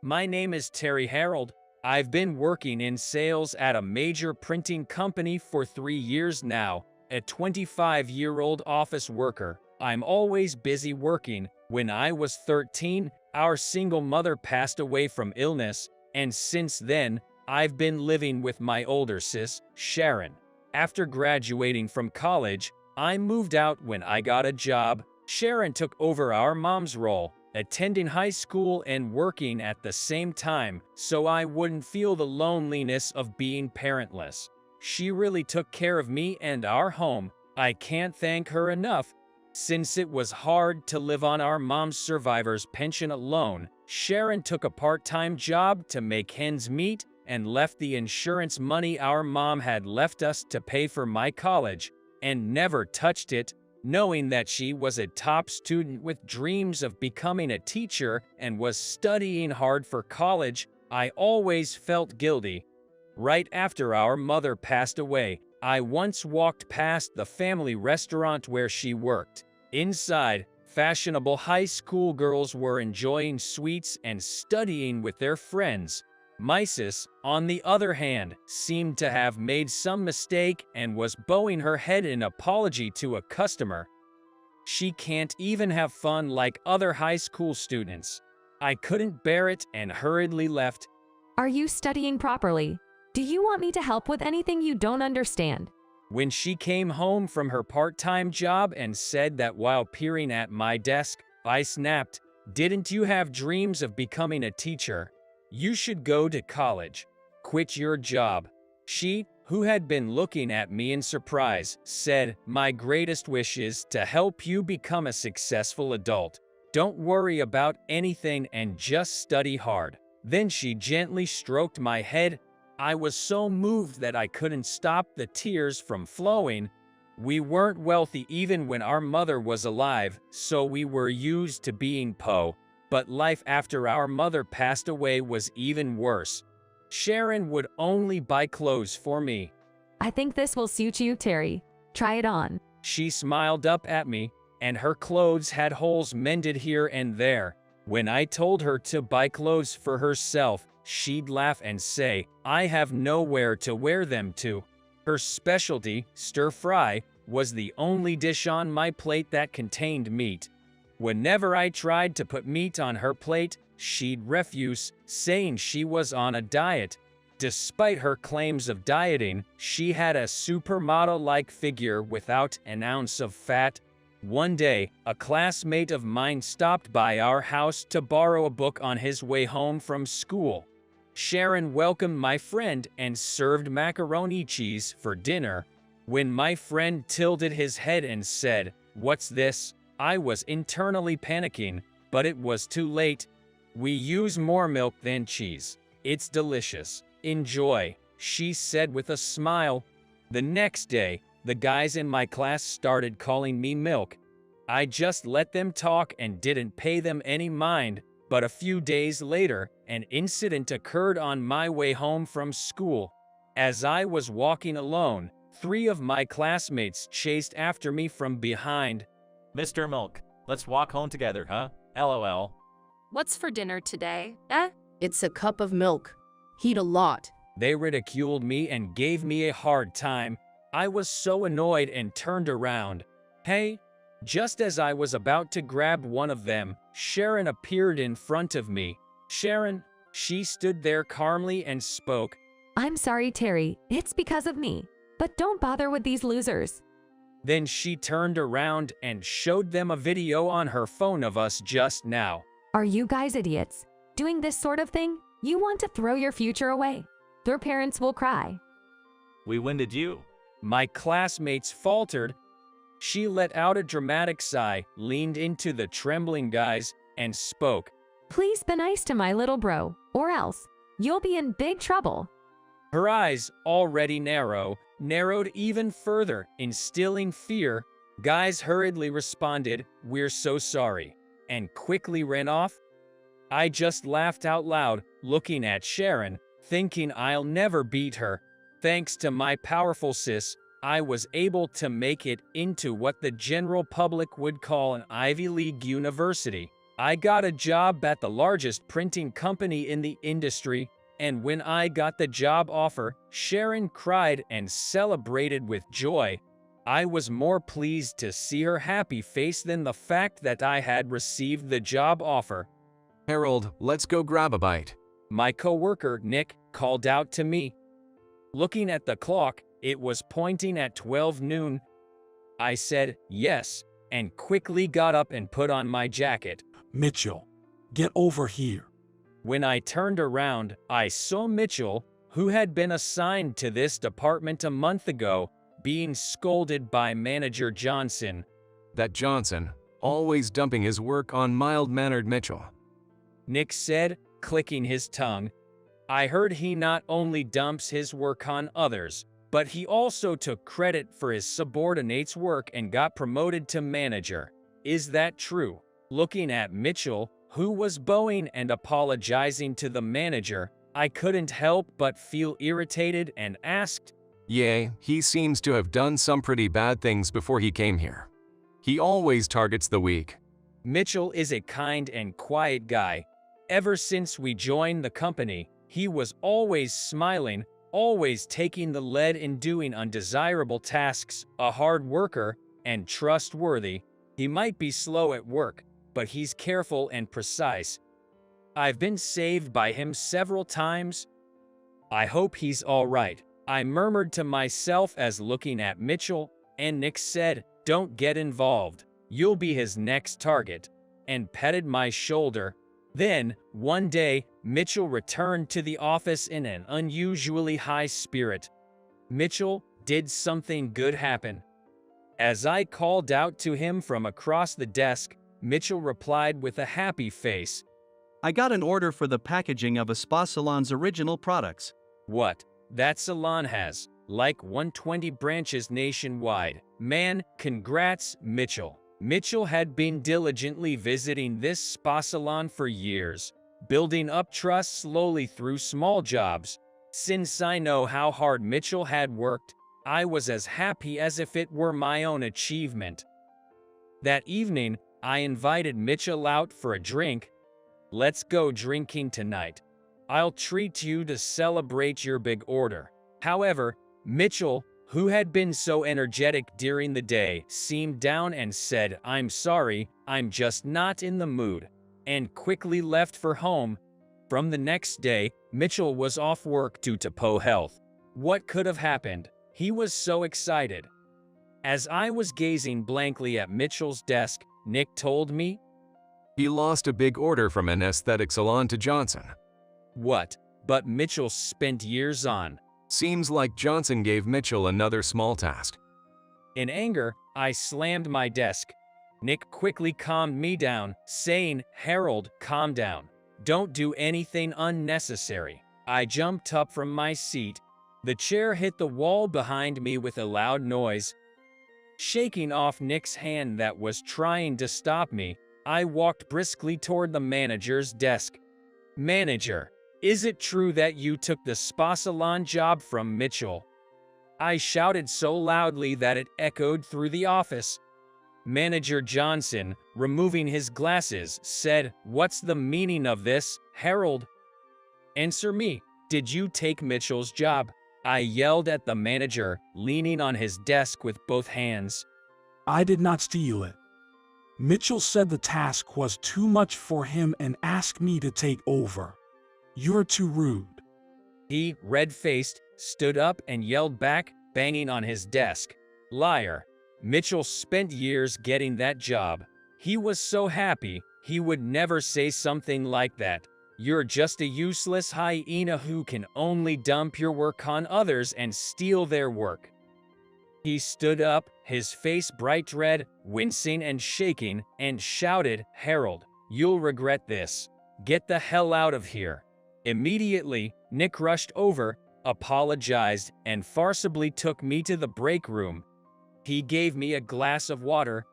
My name is Terry Harold. I've been working in sales at a major printing company for 3 years now. A 25-year-old office worker. I'm always busy working. When I was 13, our single mother passed away from illness, and since then, I've been living with my older sis, Sharon. After graduating from college, I moved out when I got a job. Sharon took over our mom's role, attending high school and working at the same time, so I wouldn't feel the loneliness of being parentless. She really took care of me and our home. I can't thank her enough. Since it was hard to live on our mom's survivor's pension alone, Sharon took a part-time job to make ends meet and left the insurance money our mom had left us to pay for my college, and never touched it, knowing that she was a top student with dreams of becoming a teacher and was studying hard for college. I always felt guilty. Right after our mother passed away, I once walked past the family restaurant where she worked. Inside, fashionable high school girls were enjoying sweets and studying with their friends. My sis, on the other hand, seemed to have made some mistake and was bowing her head in apology to a customer. She can't even have fun like other high school students. I couldn't bear it and hurriedly left. Are you studying properly? Do you want me to help with anything you don't understand? When she came home from her part-time job and said that while peering at my desk, I snapped, "Didn't you have dreams of becoming a teacher? You should go to college. Quit your job." She, who had been looking at me in surprise, said, "My greatest wish is to help you become a successful adult. Don't worry about anything and just study hard." Then she gently stroked my head. I was so moved that I couldn't stop the tears from flowing. We weren't wealthy even when our mother was alive, so we were used to being poor. But life after our mother passed away was even worse. Sharon would only buy clothes for me. I think this will suit you, Terry. Try it on. She smiled up at me, and her clothes had holes mended here and there. When I told her to buy clothes for herself, she'd laugh and say, "I have nowhere to wear them to." Her specialty, stir-fry, was the only dish on my plate that contained meat. Whenever I tried to put meat on her plate, she'd refuse, saying she was on a diet. Despite her claims of dieting, she had a supermodel-like figure without an ounce of fat. One day, a classmate of mine stopped by our house to borrow a book on his way home from school. Sharon welcomed my friend and served macaroni cheese for dinner. When my friend tilted his head and said, "What's this?" I was internally panicking, but it was too late. "We use more milk than cheese. It's delicious. Enjoy," she said with a smile. The next day, the guys in my class started calling me Milk. I just let them talk and didn't pay them any mind. But a few days later, an incident occurred on my way home from school. As I was walking alone, 3 of my classmates chased after me from behind. Mr. Milk, let's walk home together, huh? LOL. What's for dinner today, It's a cup of milk. Heat a lot. They ridiculed me and gave me a hard time. I was so annoyed and turned around. "Hey!" Just as I was about to grab one of them, Sharon appeared in front of me. "Sharon," she stood there calmly and spoke. I'm sorry, Terry. It's because of me. But don't bother with these losers. Then she turned around and showed them a video on her phone of us just now. Are you guys idiots? Doing this sort of thing? You want to throw your future away. Their parents will cry. We winded you. My classmates faltered. She let out a dramatic sigh, leaned into the trembling guys, and spoke. Please be nice to my little bro, or else you'll be in big trouble. Her eyes, already narrowed even further, instilling fear. Guys hurriedly responded, "We're so sorry," and quickly ran off. I just laughed out loud, looking at Sharon, thinking I'll never beat her. Thanks to my powerful sis, I was able to make it into what the general public would call an Ivy League university. I got a job at the largest printing company in the industry, and when I got the job offer, Sharon cried and celebrated with joy. I was more pleased to see her happy face than the fact that I had received the job offer. Harold, let's go grab a bite. My coworker, Nick, called out to me. Looking at the clock, it was pointing at 12 noon. I said yes, and quickly got up and put on my jacket. Mitchell, get over here. When I turned around, I saw Mitchell, who had been assigned to this department a month ago, being scolded by Manager Johnson. That Johnson, always dumping his work on mild-mannered Mitchell. Nick said, clicking his tongue. I heard he not only dumps his work on others, but he also took credit for his subordinates' work and got promoted to manager. Is that true? Looking at Mitchell, who was bowing and apologizing to the manager, I couldn't help but feel irritated and asked, Yeah, he seems to have done some pretty bad things before he came here. He always targets the weak. Mitchell is a kind and quiet guy. Ever since we joined the company, he was always smiling, always taking the lead in doing undesirable tasks, a hard worker, and trustworthy. He might be slow at work, but he's careful and precise. I've been saved by him several times. I hope he's all right, I murmured to myself as looking at Mitchell, and Nick said, don't get involved. You'll be his next target, and petted my shoulder. Then, one day, Mitchell returned to the office in an unusually high spirit. Mitchell, did something good happen? As I called out to him from across the desk, Mitchell replied with a happy face. I got an order for the packaging of a spa salon's original products. What? That salon has, like 120 branches nationwide. Man, congrats, Mitchell. Mitchell had been diligently visiting this spa salon for years, building up trust slowly through small jobs. Since I know how hard Mitchell had worked, I was as happy as if it were my own achievement. That evening, I invited Mitchell out for a drink. Let's go drinking tonight. I'll treat you to celebrate your big order. However, Mitchell, who had been so energetic during the day, seemed down and said, I'm sorry, I'm just not in the mood, and quickly left for home. From the next day, Mitchell was off work due to poor health. What could have happened? He was so excited. As I was gazing blankly at Mitchell's desk, Nick told me, he lost a big order from an aesthetic salon to Johnson. What? But Mitchell spent years on. Seems like Johnson gave Mitchell another small task. In anger, I slammed my desk. Nick quickly calmed me down, saying, Harold, calm down. Don't do anything unnecessary. I jumped up from my seat. The chair hit the wall behind me with a loud noise. Shaking off Nick's hand that was trying to stop me, I walked briskly toward the manager's desk. Manager, is it true that you took the spa salon job from Mitchell? I shouted so loudly that it echoed through the office. Manager Johnson, removing his glasses, said, What's the meaning of this, Harold? Answer me, did you take Mitchell's job? I yelled at the manager, leaning on his desk with both hands. I did not steal it. Mitchell said the task was too much for him and asked me to take over. You're too rude. He, red-faced, stood up and yelled back, banging on his desk. Liar. Mitchell spent years getting that job. He was so happy, he would never say something like that. You're just a useless hyena who can only dump your work on others and steal their work. He stood up, his face bright red, wincing and shaking, and shouted, Harold, you'll regret this. Get the hell out of here. Immediately, Nick rushed over, apologized, and forcibly took me to the break room. He gave me a glass of water.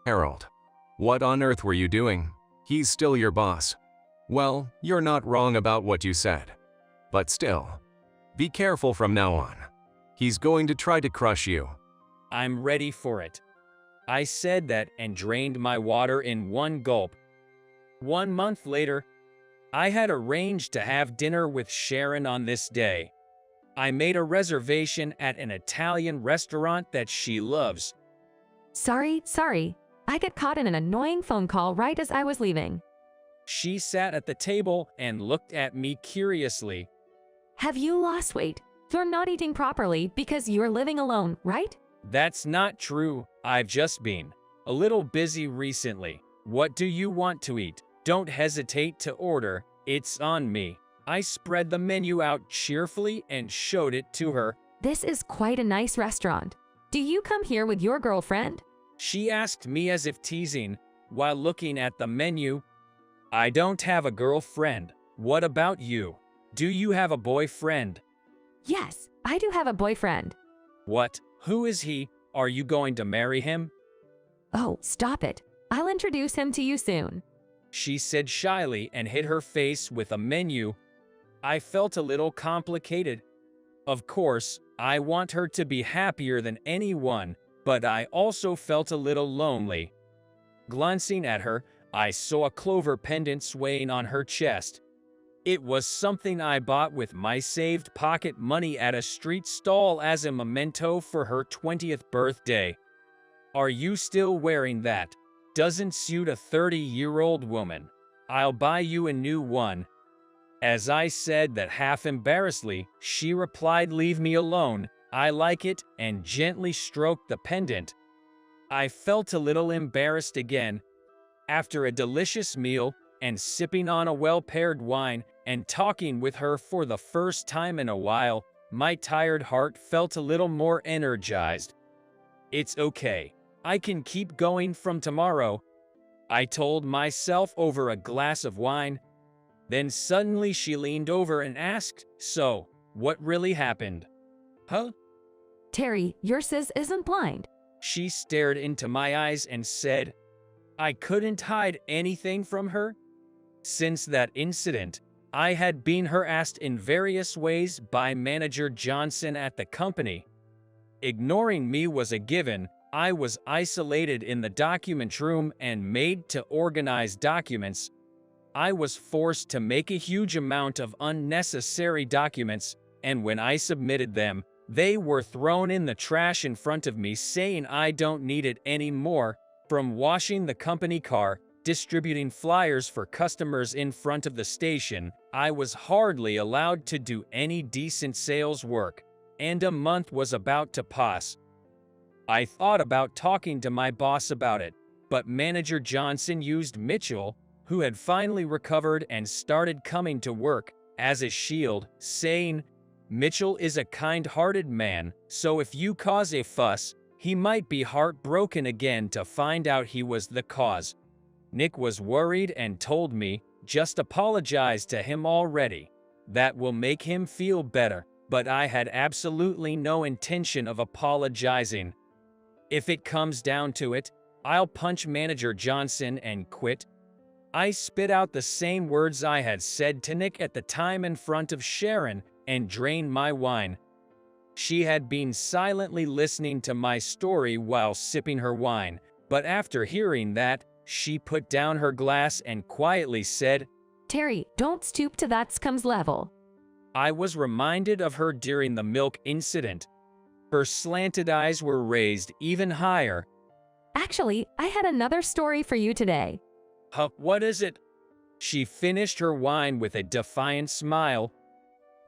Harold, what on earth were you doing? He's still your boss. Well, you're not wrong about what you said. But still, be careful from now on. He's going to try to crush you. I'm ready for it. I said that and drained my water in one gulp. 1 month later, I had arranged to have dinner with Sharon on this day. I made a reservation at an Italian restaurant that she loves. Sorry. I got caught in an annoying phone call right as I was leaving. She sat at the table and looked at me curiously. Have you lost weight? You're not eating properly because you're living alone, right? That's not true. I've just been a little busy recently. What do you want to eat? Don't hesitate to order. It's on me. I spread the menu out cheerfully and showed it to her. This is quite a nice restaurant. Do you come here with your girlfriend? She asked me as if teasing, while looking at the menu. I don't have a girlfriend. What about you? Do you have a boyfriend? Yes, I do have a boyfriend. What? Who is he? Are you going to marry him? Oh, stop it. I'll introduce him to you soon. She said shyly and hid her face with a menu. I felt a little complicated. Of course, I want her to be happier than anyone, but I also felt a little lonely. Glancing at her, I saw a clover pendant swaying on her chest. It was something I bought with my saved pocket money at a street stall as a memento for her 20th birthday. Are you still wearing that? Doesn't suit a 30-year-old woman. I'll buy you a new one. As I said that half embarrassedly, she replied, "Leave me alone, I like it," and gently stroked the pendant. I felt a little embarrassed again. After a delicious meal, and sipping on a well-paired wine, and talking with her for the first time in a while, my tired heart felt a little more energized. It's okay. I can keep going from tomorrow, I told myself over a glass of wine. Then suddenly she leaned over and asked, "So, what really happened?" Huh? Terry, your sis isn't blind. She stared into my eyes and said, I couldn't hide anything from her. Since that incident, I had been harassed in various ways by Manager Johnson at the company. Ignoring me was a given. I was isolated in the document room and made to organize documents. I was forced to make a huge amount of unnecessary documents, and when I submitted them, they were thrown in the trash in front of me, saying I don't need it anymore. From washing the company car, distributing flyers for customers in front of the station, I was hardly allowed to do any decent sales work, and a month was about to pass. I thought about talking to my boss about it, but Manager Johnson used Mitchell, who had finally recovered and started coming to work, as a shield, saying, "Mitchell is a kind-hearted man, so if you cause a fuss, he might be heartbroken again to find out he was the cause." Nick was worried and told me, "Just apologize to him already. That will make him feel better," but I had absolutely no intention of apologizing. If it comes down to it, I'll punch Manager Johnson and quit. I spit out the same words I had said to Nick at the time in front of Sharon and drained my wine. She had been silently listening to my story while sipping her wine, but after hearing that, she put down her glass and quietly said, Terry, don't stoop to that scum's level. I was reminded of her during the milk incident. Her slanted eyes were raised even higher. Actually, I had another story for you today. Huh, what is it? She finished her wine with a defiant smile.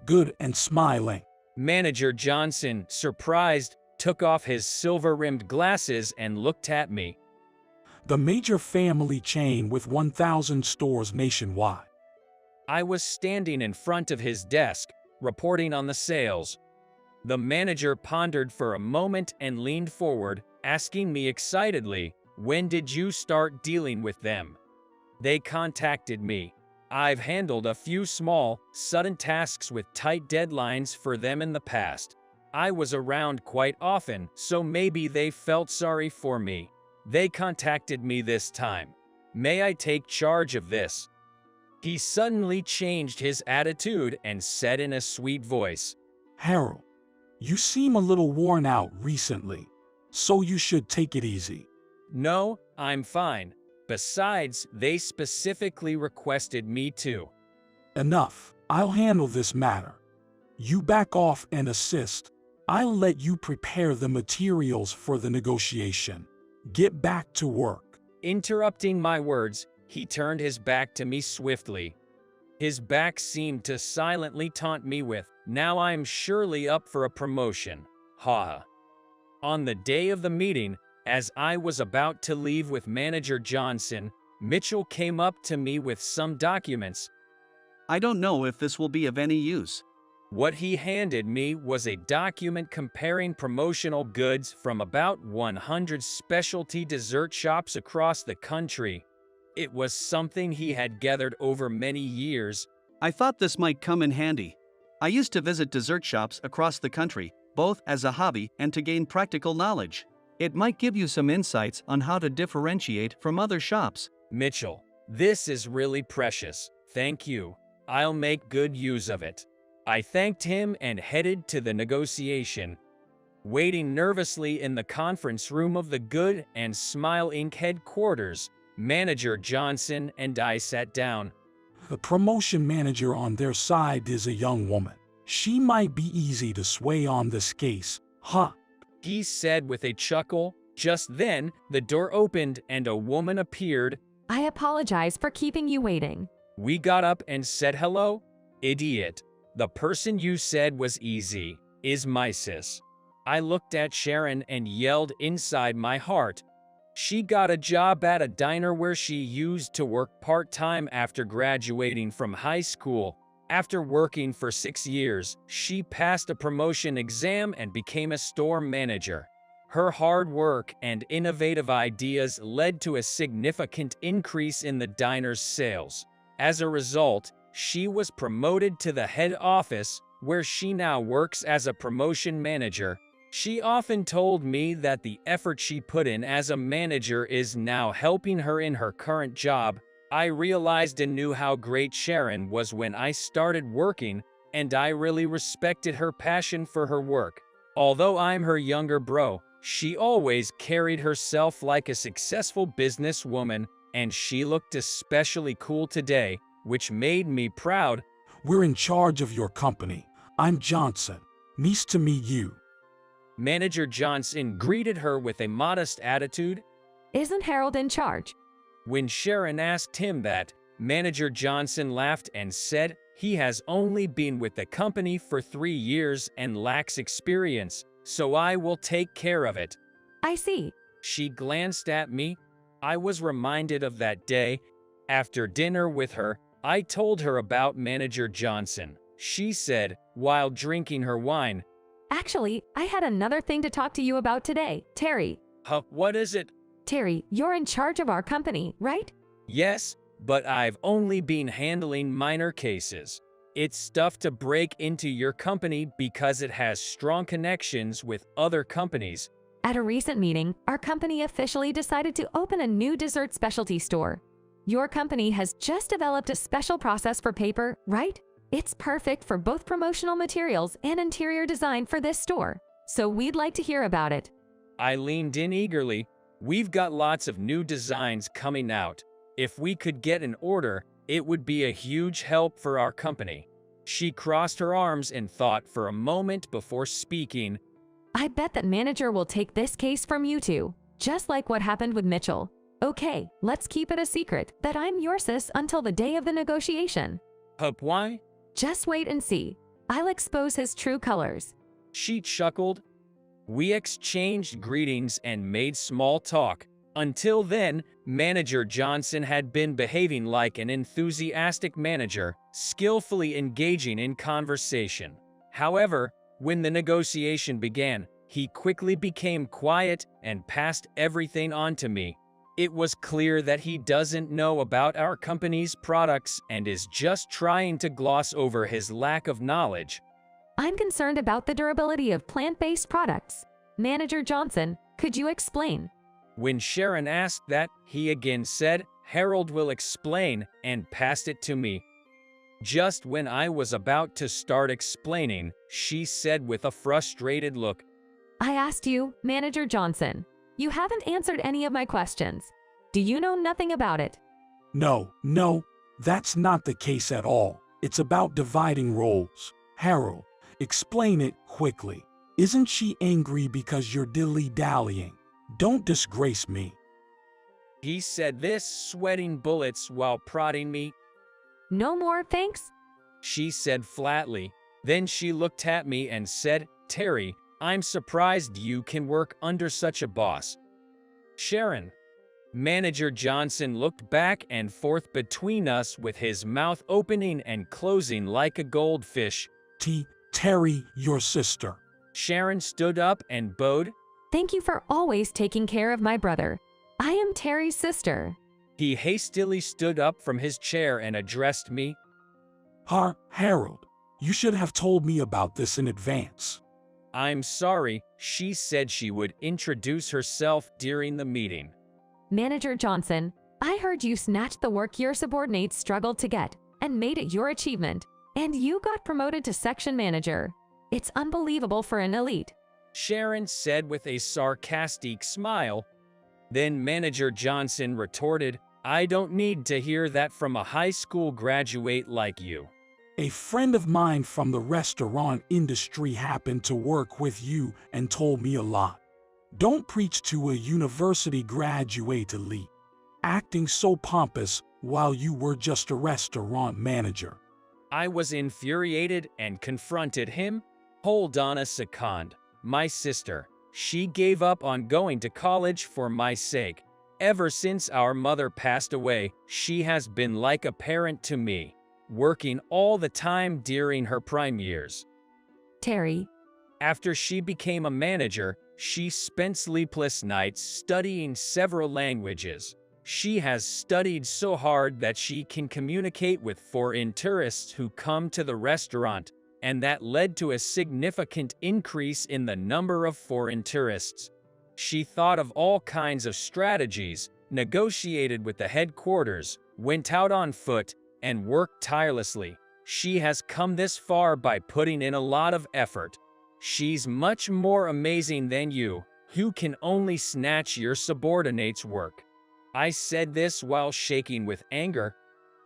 Good and smiling. Manager Johnson, surprised, took off his silver-rimmed glasses and looked at me. The major family chain with 1,000 stores nationwide. I was standing in front of his desk, reporting on the sales. The manager pondered for a moment and leaned forward, asking me excitedly, "When did you start dealing with them?" They contacted me. I've handled a few small, sudden tasks with tight deadlines for them in the past. I was around quite often, so maybe they felt sorry for me. They contacted me this time. May I take charge of this? He suddenly changed his attitude and said in a sweet voice, Harold, you seem a little worn out recently, so you should take it easy. No, I'm fine. Besides, they specifically requested me to. Enough. I'll handle this matter. You back off and assist. I'll let you prepare the materials for the negotiation. Get back to work. Interrupting my words, he turned his back to me swiftly. His back seemed to silently taunt me with, "Now I'm surely up for a promotion." Ha. On the day of the meeting, as I was about to leave with Manager Johnson, Mitchell came up to me with some documents. I don't know if this will be of any use. What he handed me was a document comparing promotional goods from about 100 specialty dessert shops across the country. It was something he had gathered over many years. I thought this might come in handy. I used to visit dessert shops across the country, both as a hobby and to gain practical knowledge. It might give you some insights on how to differentiate from other shops. Mitchell, this is really precious. Thank you. I'll make good use of it. I thanked him and headed to the negotiation. Waiting nervously in the conference room of the Good and Smile Inc. headquarters, Manager Johnson and I sat down. The promotion manager on their side is a young woman. She might be easy to sway on this case, huh? He said with a chuckle. Just then, the door opened and a woman appeared. I apologize for keeping you waiting. We got up and said hello. Idiot. The person you said was easy is my sis. I looked at Sharon and yelled inside my heart. She got a job at a diner where she used to work part-time after graduating from high school. After working for 6 years, she passed a promotion exam and became a store manager. Her hard work and innovative ideas led to a significant increase in the diner's sales. As a result, she was promoted to the head office, where she now works as a promotion manager. She often told me that the effort she put in as a manager is now helping her in her current job. I realized and knew how great Sharon was when I started working, and I really respected her passion for her work. Although I'm her younger bro, she always carried herself like a successful businesswoman, and she looked especially cool today, which made me proud. We're in charge of your company. I'm Johnson. Nice to meet you. Manager Johnson greeted her with a modest attitude. Isn't Harold in charge? When Sharon asked him that, Manager Johnson laughed and said he has only been with the company for 3 years and lacks experience, so I will take care of it. I see. She glanced at me. I was reminded of that day. After dinner with her, I told her about Manager Johnson. She said, while drinking her wine, Actually, I had another thing to talk to you about today, Terry. What is it? Terry, you're in charge of our company, right? Yes, but I've only been handling minor cases. It's tough to break into your company because it has strong connections with other companies. At a recent meeting, our company officially decided to open a new dessert specialty store. Your company has just developed a special process for paper, right? It's perfect for both promotional materials and interior design for this store, so we'd like to hear about it. I leaned in eagerly. We've got lots of new designs coming out. If we could get an order, it would be a huge help for our company. She crossed her arms and thought for a moment before speaking. I bet that manager will take this case from you two, just like what happened with Mitchell. Okay, let's keep it a secret that I'm your sis until the day of the negotiation. Why? Just wait and see. I'll expose his true colors. She chuckled. We exchanged greetings and made small talk. Until then, Manager Johnson had been behaving like an enthusiastic manager, skillfully engaging in conversation. However, when the negotiation began, he quickly became quiet and passed everything on to me. It was clear that he doesn't know about our company's products and is just trying to gloss over his lack of knowledge. I'm concerned about the durability of plant-based products. Manager Johnson, could you explain? When Sharon asked that, he again said, Harold will explain, and passed it to me. Just when I was about to start explaining, she said with a frustrated look, I asked you, Manager Johnson. You haven't answered any of my questions. Do you know nothing about it? No, that's not the case at all. It's about dividing roles. Harold, explain it quickly. Isn't she angry because you're dilly-dallying? Don't disgrace me. He said this, sweating bullets while prodding me. No more, thanks? She said flatly. Then she looked at me and said, Terry, I'm surprised you can work under such a boss. Sharon. Manager Johnson looked back and forth between us with his mouth opening and closing like a goldfish. Terry, your sister. Sharon stood up and bowed. Thank you for always taking care of my brother. I am Terry's sister. He hastily stood up from his chair and addressed me. Harold, you should have told me about this in advance. I'm sorry, she said she would introduce herself during the meeting. Manager Johnson, I heard you snatched the work your subordinates struggled to get and made it your achievement, and you got promoted to section manager. It's unbelievable for an elite. Sharon said with a sarcastic smile. Then Manager Johnson retorted, I don't need to hear that from a high school graduate like you. A friend of mine from the restaurant industry happened to work with you and told me a lot. Don't preach to a university graduate elite, acting so pompous while you were just a restaurant manager. I was infuriated and confronted him. Hold on a second. My sister, she gave up on going to college for my sake. Ever since our mother passed away, she has been like a parent to me, working all the time during her prime years. Terry. After she became a manager, she spent sleepless nights studying several languages. She has studied so hard that she can communicate with foreign tourists who come to the restaurant, and that led to a significant increase in the number of foreign tourists. She thought of all kinds of strategies, negotiated with the headquarters, went out on foot, and worked tirelessly. She has come this far by putting in a lot of effort. She's much more amazing than you, who can only snatch your subordinates' work. I said this while shaking with anger.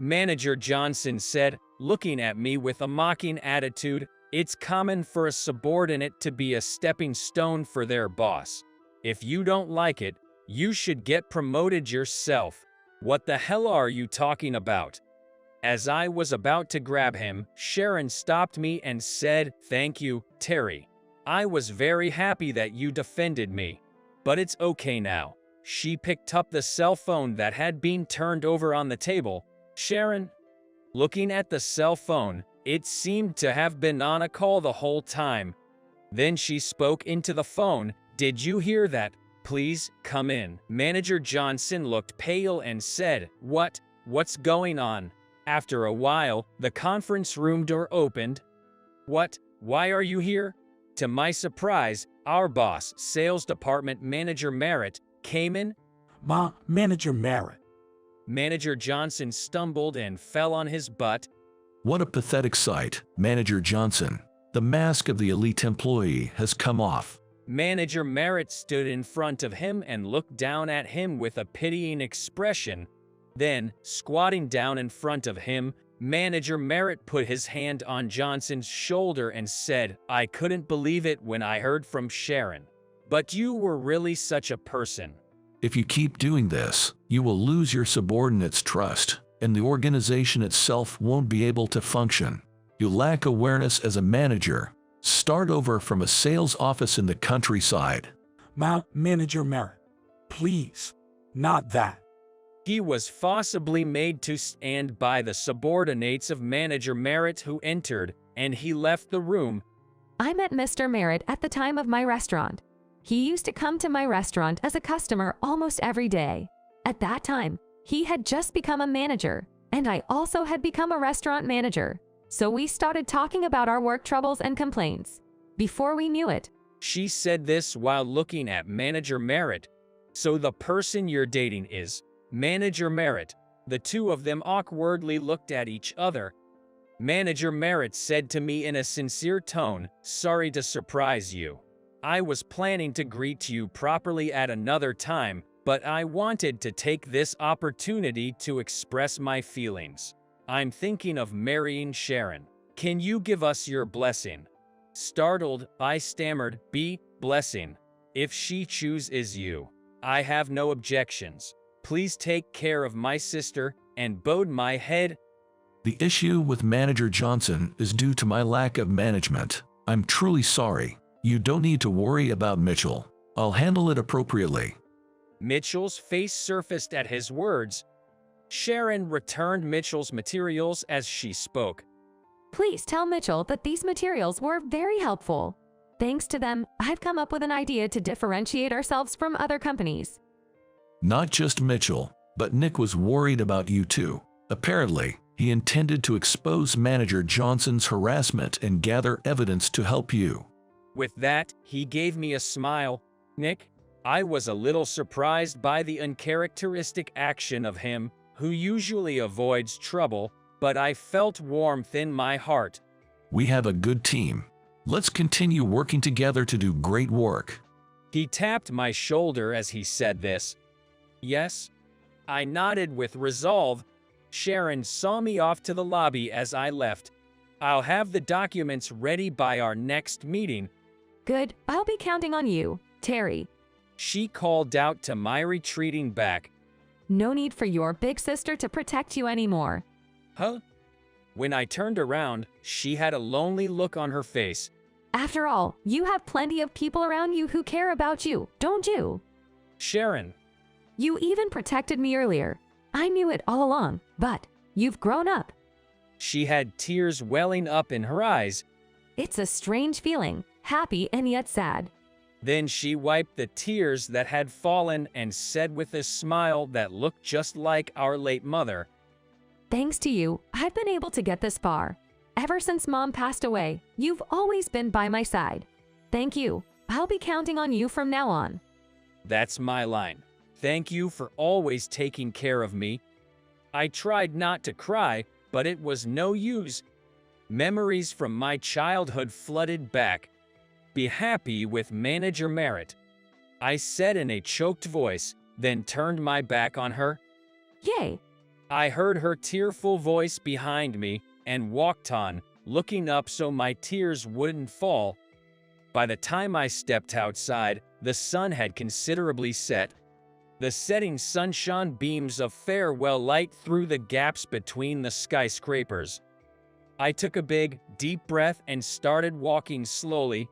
Manager Johnson said, looking at me with a mocking attitude, it's common for a subordinate to be a stepping stone for their boss. If you don't like it, you should get promoted yourself. What the hell are you talking about? As I was about to grab him, Sharon stopped me and said, thank you, Terry. I was very happy that you defended me. But it's okay now. She picked up the cell phone that had been turned over on the table. Sharon, looking at the cell phone, it seemed to have been on a call the whole time. Then she spoke into the phone. Did you hear that? Please, come in. Manager Johnson looked pale and said, What's going on? After a while, the conference room door opened. What? Why are you here? To my surprise, our boss, Sales Department Manager Merritt, came in. Manager Merritt. Manager Johnson stumbled and fell on his butt. What a pathetic sight, Manager Johnson. The mask of the elite employee has come off. Manager Merritt stood in front of him and looked down at him with a pitying expression. Then, squatting down in front of him, Manager Merritt put his hand on Johnson's shoulder and said, I couldn't believe it when I heard from Sharon. But you were really such a person. If you keep doing this, you will lose your subordinates' trust, and the organization itself won't be able to function. You lack awareness as a manager. Start over from a sales office in the countryside. Manager Merritt, please, not that. He was forcibly made to stand by the subordinates of Manager Merritt who entered, and he left the room. I met Mr. Merritt at the time of my restaurant. He used to come to my restaurant as a customer almost every day. At that time, he had just become a manager, and I also had become a restaurant manager. So we started talking about our work troubles and complaints. Before we knew it, she said this while looking at Manager Merritt. So the person you're dating is Manager Merritt. The two of them awkwardly looked at each other. Manager Merritt said to me in a sincere tone, sorry to surprise you. I was planning to greet you properly at another time, but I wanted to take this opportunity to express my feelings. I'm thinking of marrying Sharon. Can you give us your blessing? Startled, I stammered, blessing. If she chooses you, I have no objections. Please take care of my sister, and bowed my head. The issue with Manager Johnson is due to my lack of management. I'm truly sorry. You don't need to worry about Mitchell. I'll handle it appropriately. Mitchell's face surfaced at his words. Sharon returned Mitchell's materials as she spoke. Please tell Mitchell that these materials were very helpful. Thanks to them, I've come up with an idea to differentiate ourselves from other companies. Not just Mitchell, but Nick was worried about you too. Apparently, he intended to expose Manager Johnson's harassment and gather evidence to help you. With that, he gave me a smile. Nick, I was a little surprised by the uncharacteristic action of him, who usually avoids trouble, but I felt warmth in my heart. We have a good team. Let's continue working together to do great work. He tapped my shoulder as he said this. Yes? I nodded with resolve. Sharon saw me off to the lobby as I left. I'll have the documents ready by our next meeting. Good, I'll be counting on you, Terry. She called out to my retreating back. No need for your big sister to protect you anymore. Huh? When I turned around, she had a lonely look on her face. After all, you have plenty of people around you who care about you, don't you? Sharon. You even protected me earlier. I knew it all along, but you've grown up. She had tears welling up in her eyes. It's a strange feeling, happy and yet sad. Then she wiped the tears that had fallen and said with a smile that looked just like our late mother, Thanks to you, I've been able to get this far. Ever since Mom passed away, you've always been by my side. Thank you. I'll be counting on you from now on. That's my line. Thank you for always taking care of me. I tried not to cry, but it was no use. Memories from my childhood flooded back. Be happy with Manager Merritt, I said in a choked voice, then turned my back on her. Yay! I heard her tearful voice behind me and walked on, looking up so my tears wouldn't fall. By the time I stepped outside, the sun had considerably set. The setting sun shone beams of farewell light through the gaps between the skyscrapers. I took a big, deep breath and started walking slowly.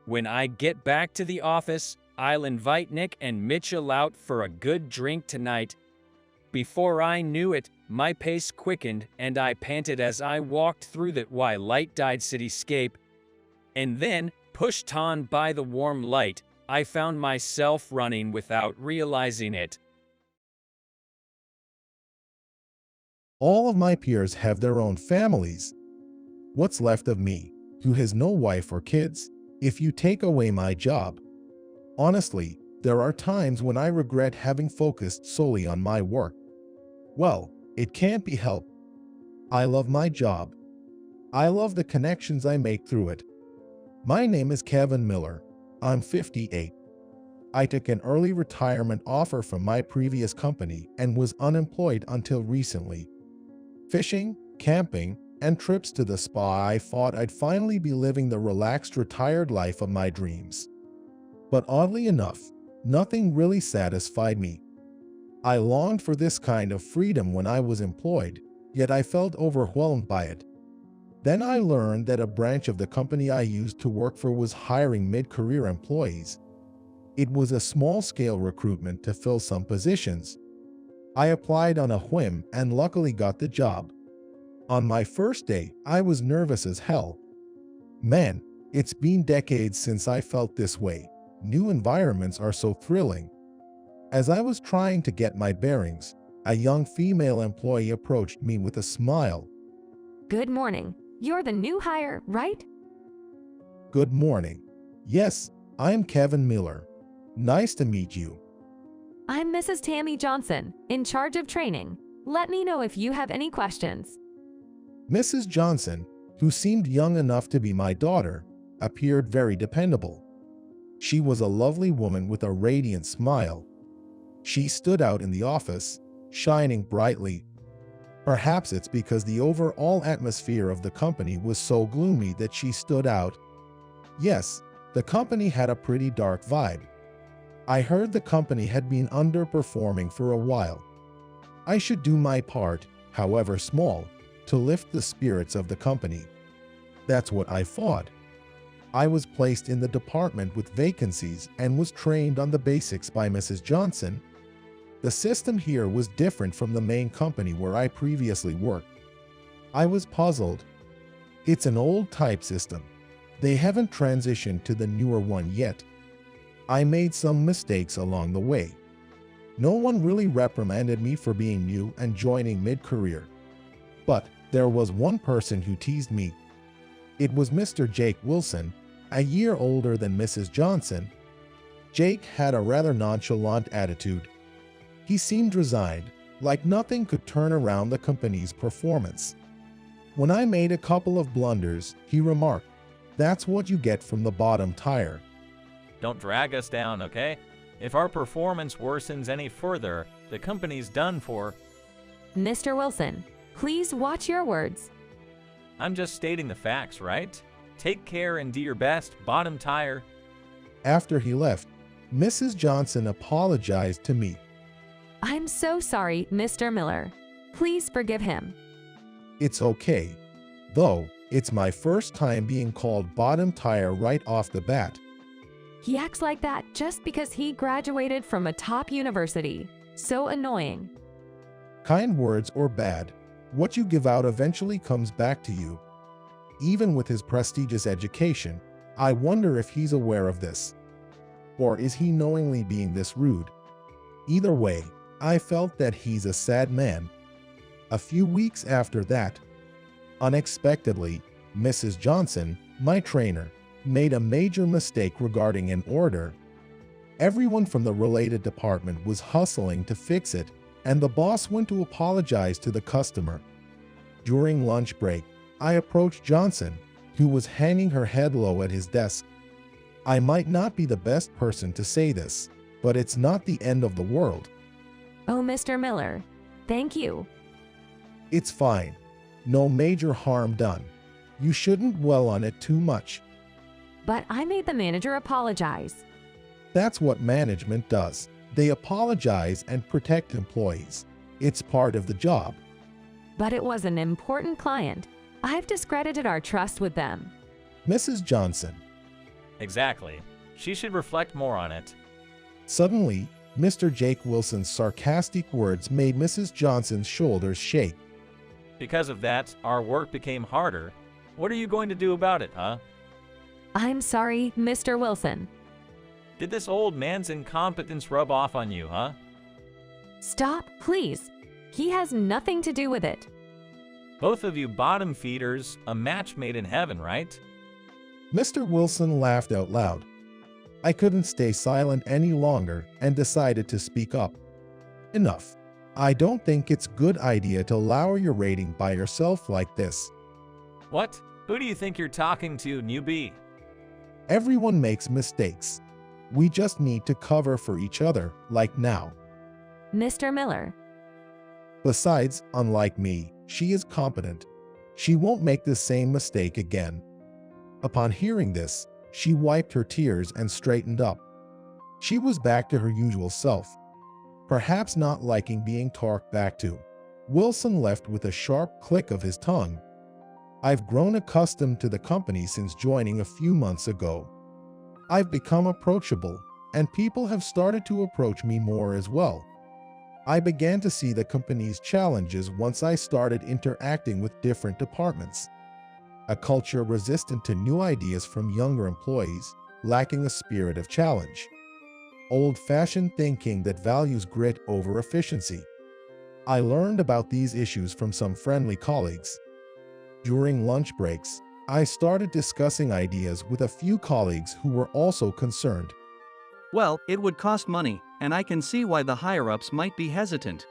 When I get back to the office, I'll invite Nick and Mitchell out for a good drink tonight. Before I knew it, my pace quickened and I panted as I walked through the light-dyed cityscape. And then, pushed on by the warm light, I found myself running without realizing it. All of my peers have their own families. What's left of me, who has no wife or kids, if you take away my job? Honestly, there are times when I regret having focused solely on my work. Well, it can't be helped. I love my job. I love the connections I make through it. My name is Kevin Miller. I'm 58. I took an early retirement offer from my previous company and was unemployed until recently. Fishing, camping, and trips to the spa, I thought I'd finally be living the relaxed retired life of my dreams. But oddly enough, nothing really satisfied me. I longed for this kind of freedom when I was employed, yet I felt overwhelmed by it. Then I learned that a branch of the company I used to work for was hiring mid-career employees. It was a small-scale recruitment to fill some positions. I applied on a whim and luckily got the job. On my first day, I was nervous as hell. Man, it's been decades since I felt this way. New environments are so thrilling. As I was trying to get my bearings, a young female employee approached me with a smile. Good morning. You're the new hire, right? Good morning. Yes, I'm Kevin Miller. Nice to meet you. I'm Mrs. Tammy Johnson, in charge of training. Let me know if you have any questions. Mrs. Johnson, who seemed young enough to be my daughter, appeared very dependable. She was a lovely woman with a radiant smile. She stood out in the office, shining brightly. Perhaps it's because the overall atmosphere of the company was so gloomy that she stood out. Yes, the company had a pretty dark vibe. I heard the company had been underperforming for a while. I should do my part, however small, to lift the spirits of the company. That's what I thought. I was placed in the department with vacancies and was trained on the basics by Mrs. Johnson. The system here was different from the main company where I previously worked. I was puzzled. It's an old type system. They haven't transitioned to the newer one yet. I made some mistakes along the way. No one really reprimanded me for being new and joining mid-career. But there was one person who teased me. It was Mr. Jake Wilson, a year older than Mrs. Johnson. Jake had a rather nonchalant attitude. He seemed resigned, like nothing could turn around the company's performance. When I made a couple of blunders, he remarked, "That's what you get from the bottom tire." Don't drag us down, okay? If our performance worsens any further, the company's done for. Mr. Wilson, please watch your words. I'm just stating the facts, right? Take care and do your best, bottom tire. After he left, Mrs. Johnson apologized to me. I'm so sorry, Mr. Miller. Please forgive him. It's okay. Though, it's my first time being called bottom tire right off the bat. He acts like that just because he graduated from a top university. So annoying. Kind words or bad, what you give out eventually comes back to you. Even with his prestigious education, I wonder if he's aware of this. Or is he knowingly being this rude? Either way, I felt that he's a sad man. A few weeks after that, unexpectedly, Mrs. Johnson, my trainer, made a major mistake regarding an order. Everyone from the related department was hustling to fix it, and the boss went to apologize to the customer. During lunch break, I approached Johnson, who was hanging her head low at his desk. I might not be the best person to say this, but it's not the end of the world. Oh, Mr. Miller, thank you. It's fine. No major harm done. You shouldn't dwell on it too much. But I made the manager apologize. That's what management does. They apologize and protect employees. It's part of the job. But it was an important client. I've discredited our trust with them. Mrs. Johnson. Exactly. She should reflect more on it. Suddenly, Mr. Jake Wilson's sarcastic words made Mrs. Johnson's shoulders shake. Because of that, our work became harder. What are you going to do about it, huh? I'm sorry, Mr. Wilson. Did this old man's incompetence rub off on you, huh? Stop, please. He has nothing to do with it. Both of you bottom feeders, a match made in heaven, right? Mr. Wilson laughed out loud. I couldn't stay silent any longer and decided to speak up. Enough. I don't think it's a good idea to lower your rating by yourself like this. What? Who do you think you're talking to, newbie? Everyone makes mistakes. We just need to cover for each other, like now. Mr. Miller. Besides, unlike me, she is competent. She won't make the same mistake again. Upon hearing this, she wiped her tears and straightened up. She was back to her usual self, perhaps not liking being talked back to. Wilson left with a sharp click of his tongue. I've grown accustomed to the company since joining a few months ago. I've become approachable, and people have started to approach me more as well. I began to see the company's challenges once I started interacting with different departments. A culture resistant to new ideas from younger employees, lacking a spirit of challenge. Old-fashioned thinking that values grit over efficiency. I learned about these issues from some friendly colleagues. During lunch breaks, I started discussing ideas with a few colleagues who were also concerned. Well, it would cost money, and I can see why the higher-ups might be hesitant.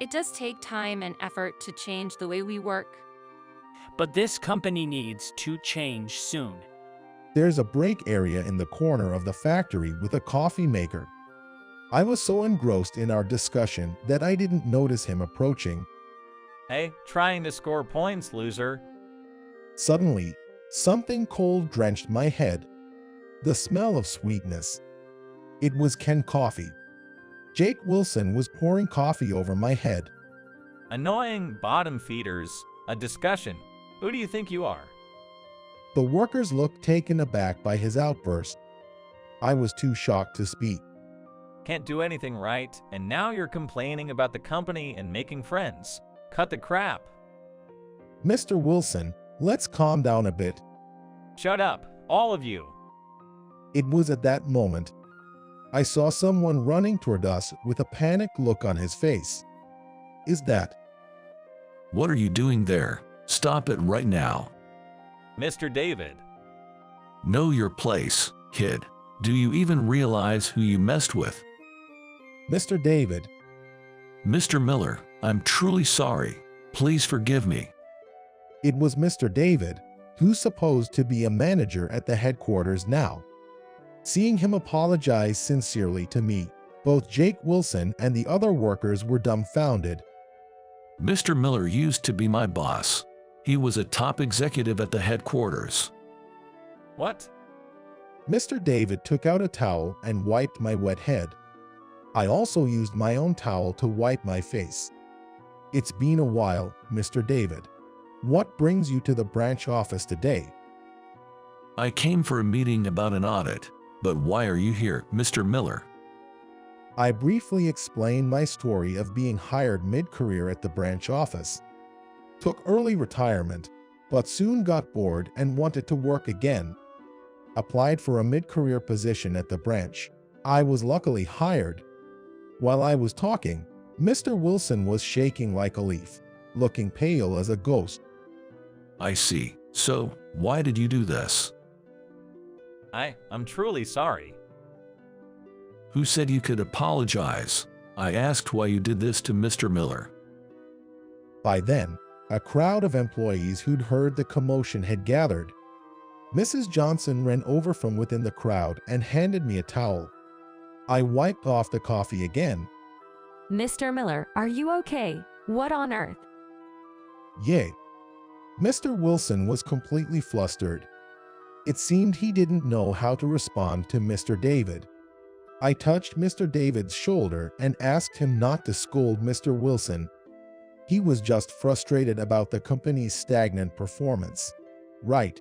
It does take time and effort to change the way we work. But this company needs to change soon. There's a break area in the corner of the factory with a coffee maker. I was so engrossed in our discussion that I didn't notice him approaching. Hey, trying to score points, loser. Suddenly, something cold drenched my head. The smell of sweetness. It was canned coffee. Jake Wilson was pouring coffee over my head. Annoying bottom feeders. A discussion. Who do you think you are? The workers looked taken aback by his outburst. I was too shocked to speak. Can't do anything right, and now you're complaining about the company and making friends. Cut the crap. Mr. Wilson, Let's calm down a bit. Shut up, all of you. It was at that moment I saw someone running toward us with a panicked look on his face. Is that? What are you doing there? Stop it right now. Mr. David. Know your place, kid. Do you even realize who you messed with? Mr. David. Mr. Miller, I'm truly sorry. Please forgive me. It was Mr. David, who's supposed to be a manager at the headquarters now. Seeing him apologize sincerely to me, both Jake Wilson and the other workers were dumbfounded. Mr. Miller used to be my boss. He was a top executive at the headquarters. What? Mr. David took out a towel and wiped my wet head. I also used my own towel to wipe my face. It's been a while, Mr. David. What brings you to the branch office today? I came for a meeting about an audit. But why are you here, Mr. Miller? I briefly explained my story of being hired mid-career at the branch office. Took early retirement, but soon got bored and wanted to work again. Applied for a mid-career position at the branch. I was luckily hired. While I was talking, Mr. Wilson was shaking like a leaf, looking pale as a ghost. I see. So, why did you do this? I'm truly sorry. Who said you could apologize? I asked why you did this to Mr. Miller. By then, a crowd of employees who'd heard the commotion had gathered. Mrs. Johnson ran over from within the crowd and handed me a towel. I wiped off the coffee again. Mr. Miller, are you okay? What on earth? Yay. Mr. Wilson was completely flustered. It seemed he didn't know how to respond to Mr. David. I touched Mr. David's shoulder and asked him not to scold Mr. Wilson. He was just frustrated about the company's stagnant performance. Right.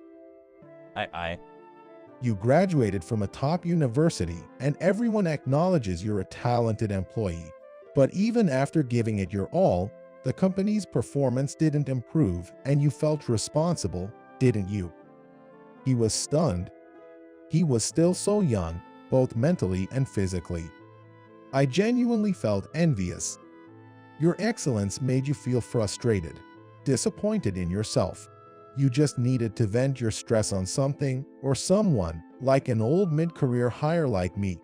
You graduated from a top university and everyone acknowledges you're a talented employee. But even after giving it your all, the company's performance didn't improve and you felt responsible, didn't you? He was stunned. He was still so young, both mentally and physically. I genuinely felt envious. Your excellence made you feel frustrated, disappointed in yourself. You just needed to vent your stress on something or someone, like an old mid-career hire like me.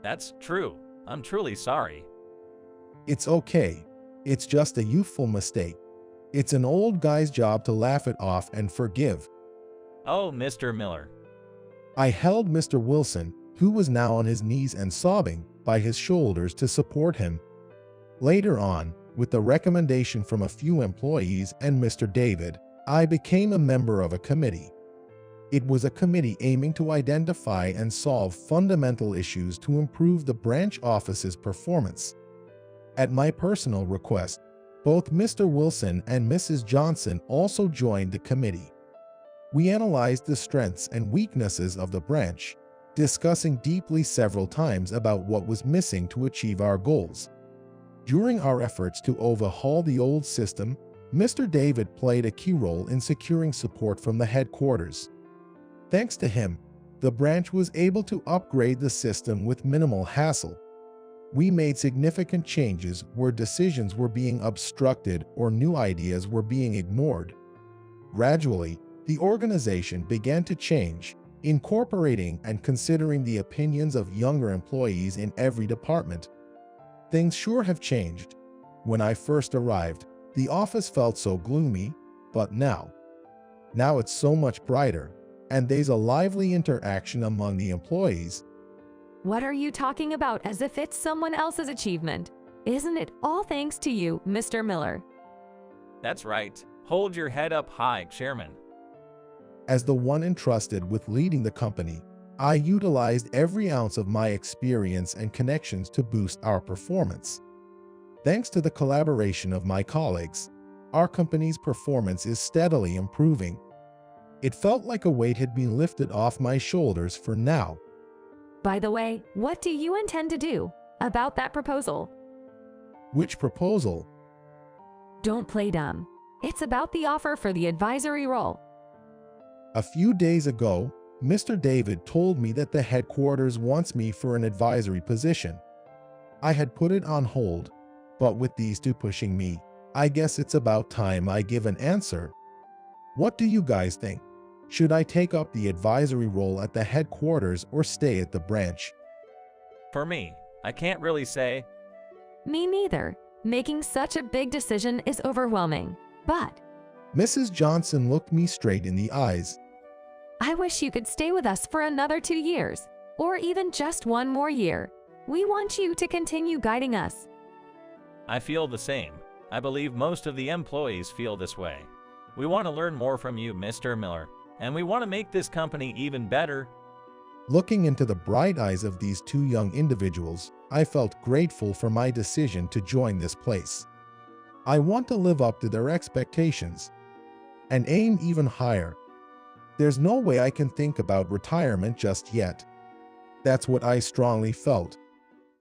That's true. I'm truly sorry. It's okay. It's just a youthful mistake. It's an old guy's job to laugh it off and forgive. Oh, Mr. Miller. I held Mr. Wilson, who was now on his knees and sobbing, by his shoulders to support him. Later on, with the recommendation from a few employees and Mr. David, I became a member of a committee. It was a committee aiming to identify and solve fundamental issues to improve the branch office's performance. At my personal request, both Mr. Wilson and Mrs. Johnson also joined the committee. We analyzed the strengths and weaknesses of the branch, discussing deeply several times about what was missing to achieve our goals. During our efforts to overhaul the old system, Mr. David played a key role in securing support from the headquarters. Thanks to him, the branch was able to upgrade the system with minimal hassle. We made significant changes where decisions were being obstructed or new ideas were being ignored. Gradually, the organization began to change, incorporating and considering the opinions of younger employees in every department. Things sure have changed. When I first arrived, the office felt so gloomy, but now it's so much brighter, and there's a lively interaction among the employees. What are you talking about as if it's someone else's achievement? Isn't it all thanks to you, Mr. Miller? That's right. Hold your head up high, Chairman. As the one entrusted with leading the company, I utilized every ounce of my experience and connections to boost our performance. Thanks to the collaboration of my colleagues, our company's performance is steadily improving. It felt like a weight had been lifted off my shoulders for now. By the way, what do you intend to do about that proposal? Which proposal? Don't play dumb. It's about the offer for the advisory role. A few days ago, Mr. David told me that the headquarters wants me for an advisory position. I had put it on hold, but with these two pushing me, I guess it's about time I give an answer. What do you guys think? Should I take up the advisory role at the headquarters or stay at the branch? For me, I can't really say. Me neither. Making such a big decision is overwhelming. But Mrs. Johnson looked me straight in the eyes. I wish you could stay with us for another 2 years, or even just 1 more year. We want you to continue guiding us. I feel the same. I believe most of the employees feel this way. We want to learn more from you, Mr. Miller, and we want to make this company even better. Looking into the bright eyes of these two young individuals, I felt grateful for my decision to join this place. I want to live up to their expectations and aim even higher. There's no way I can think about retirement just yet. That's what I strongly felt.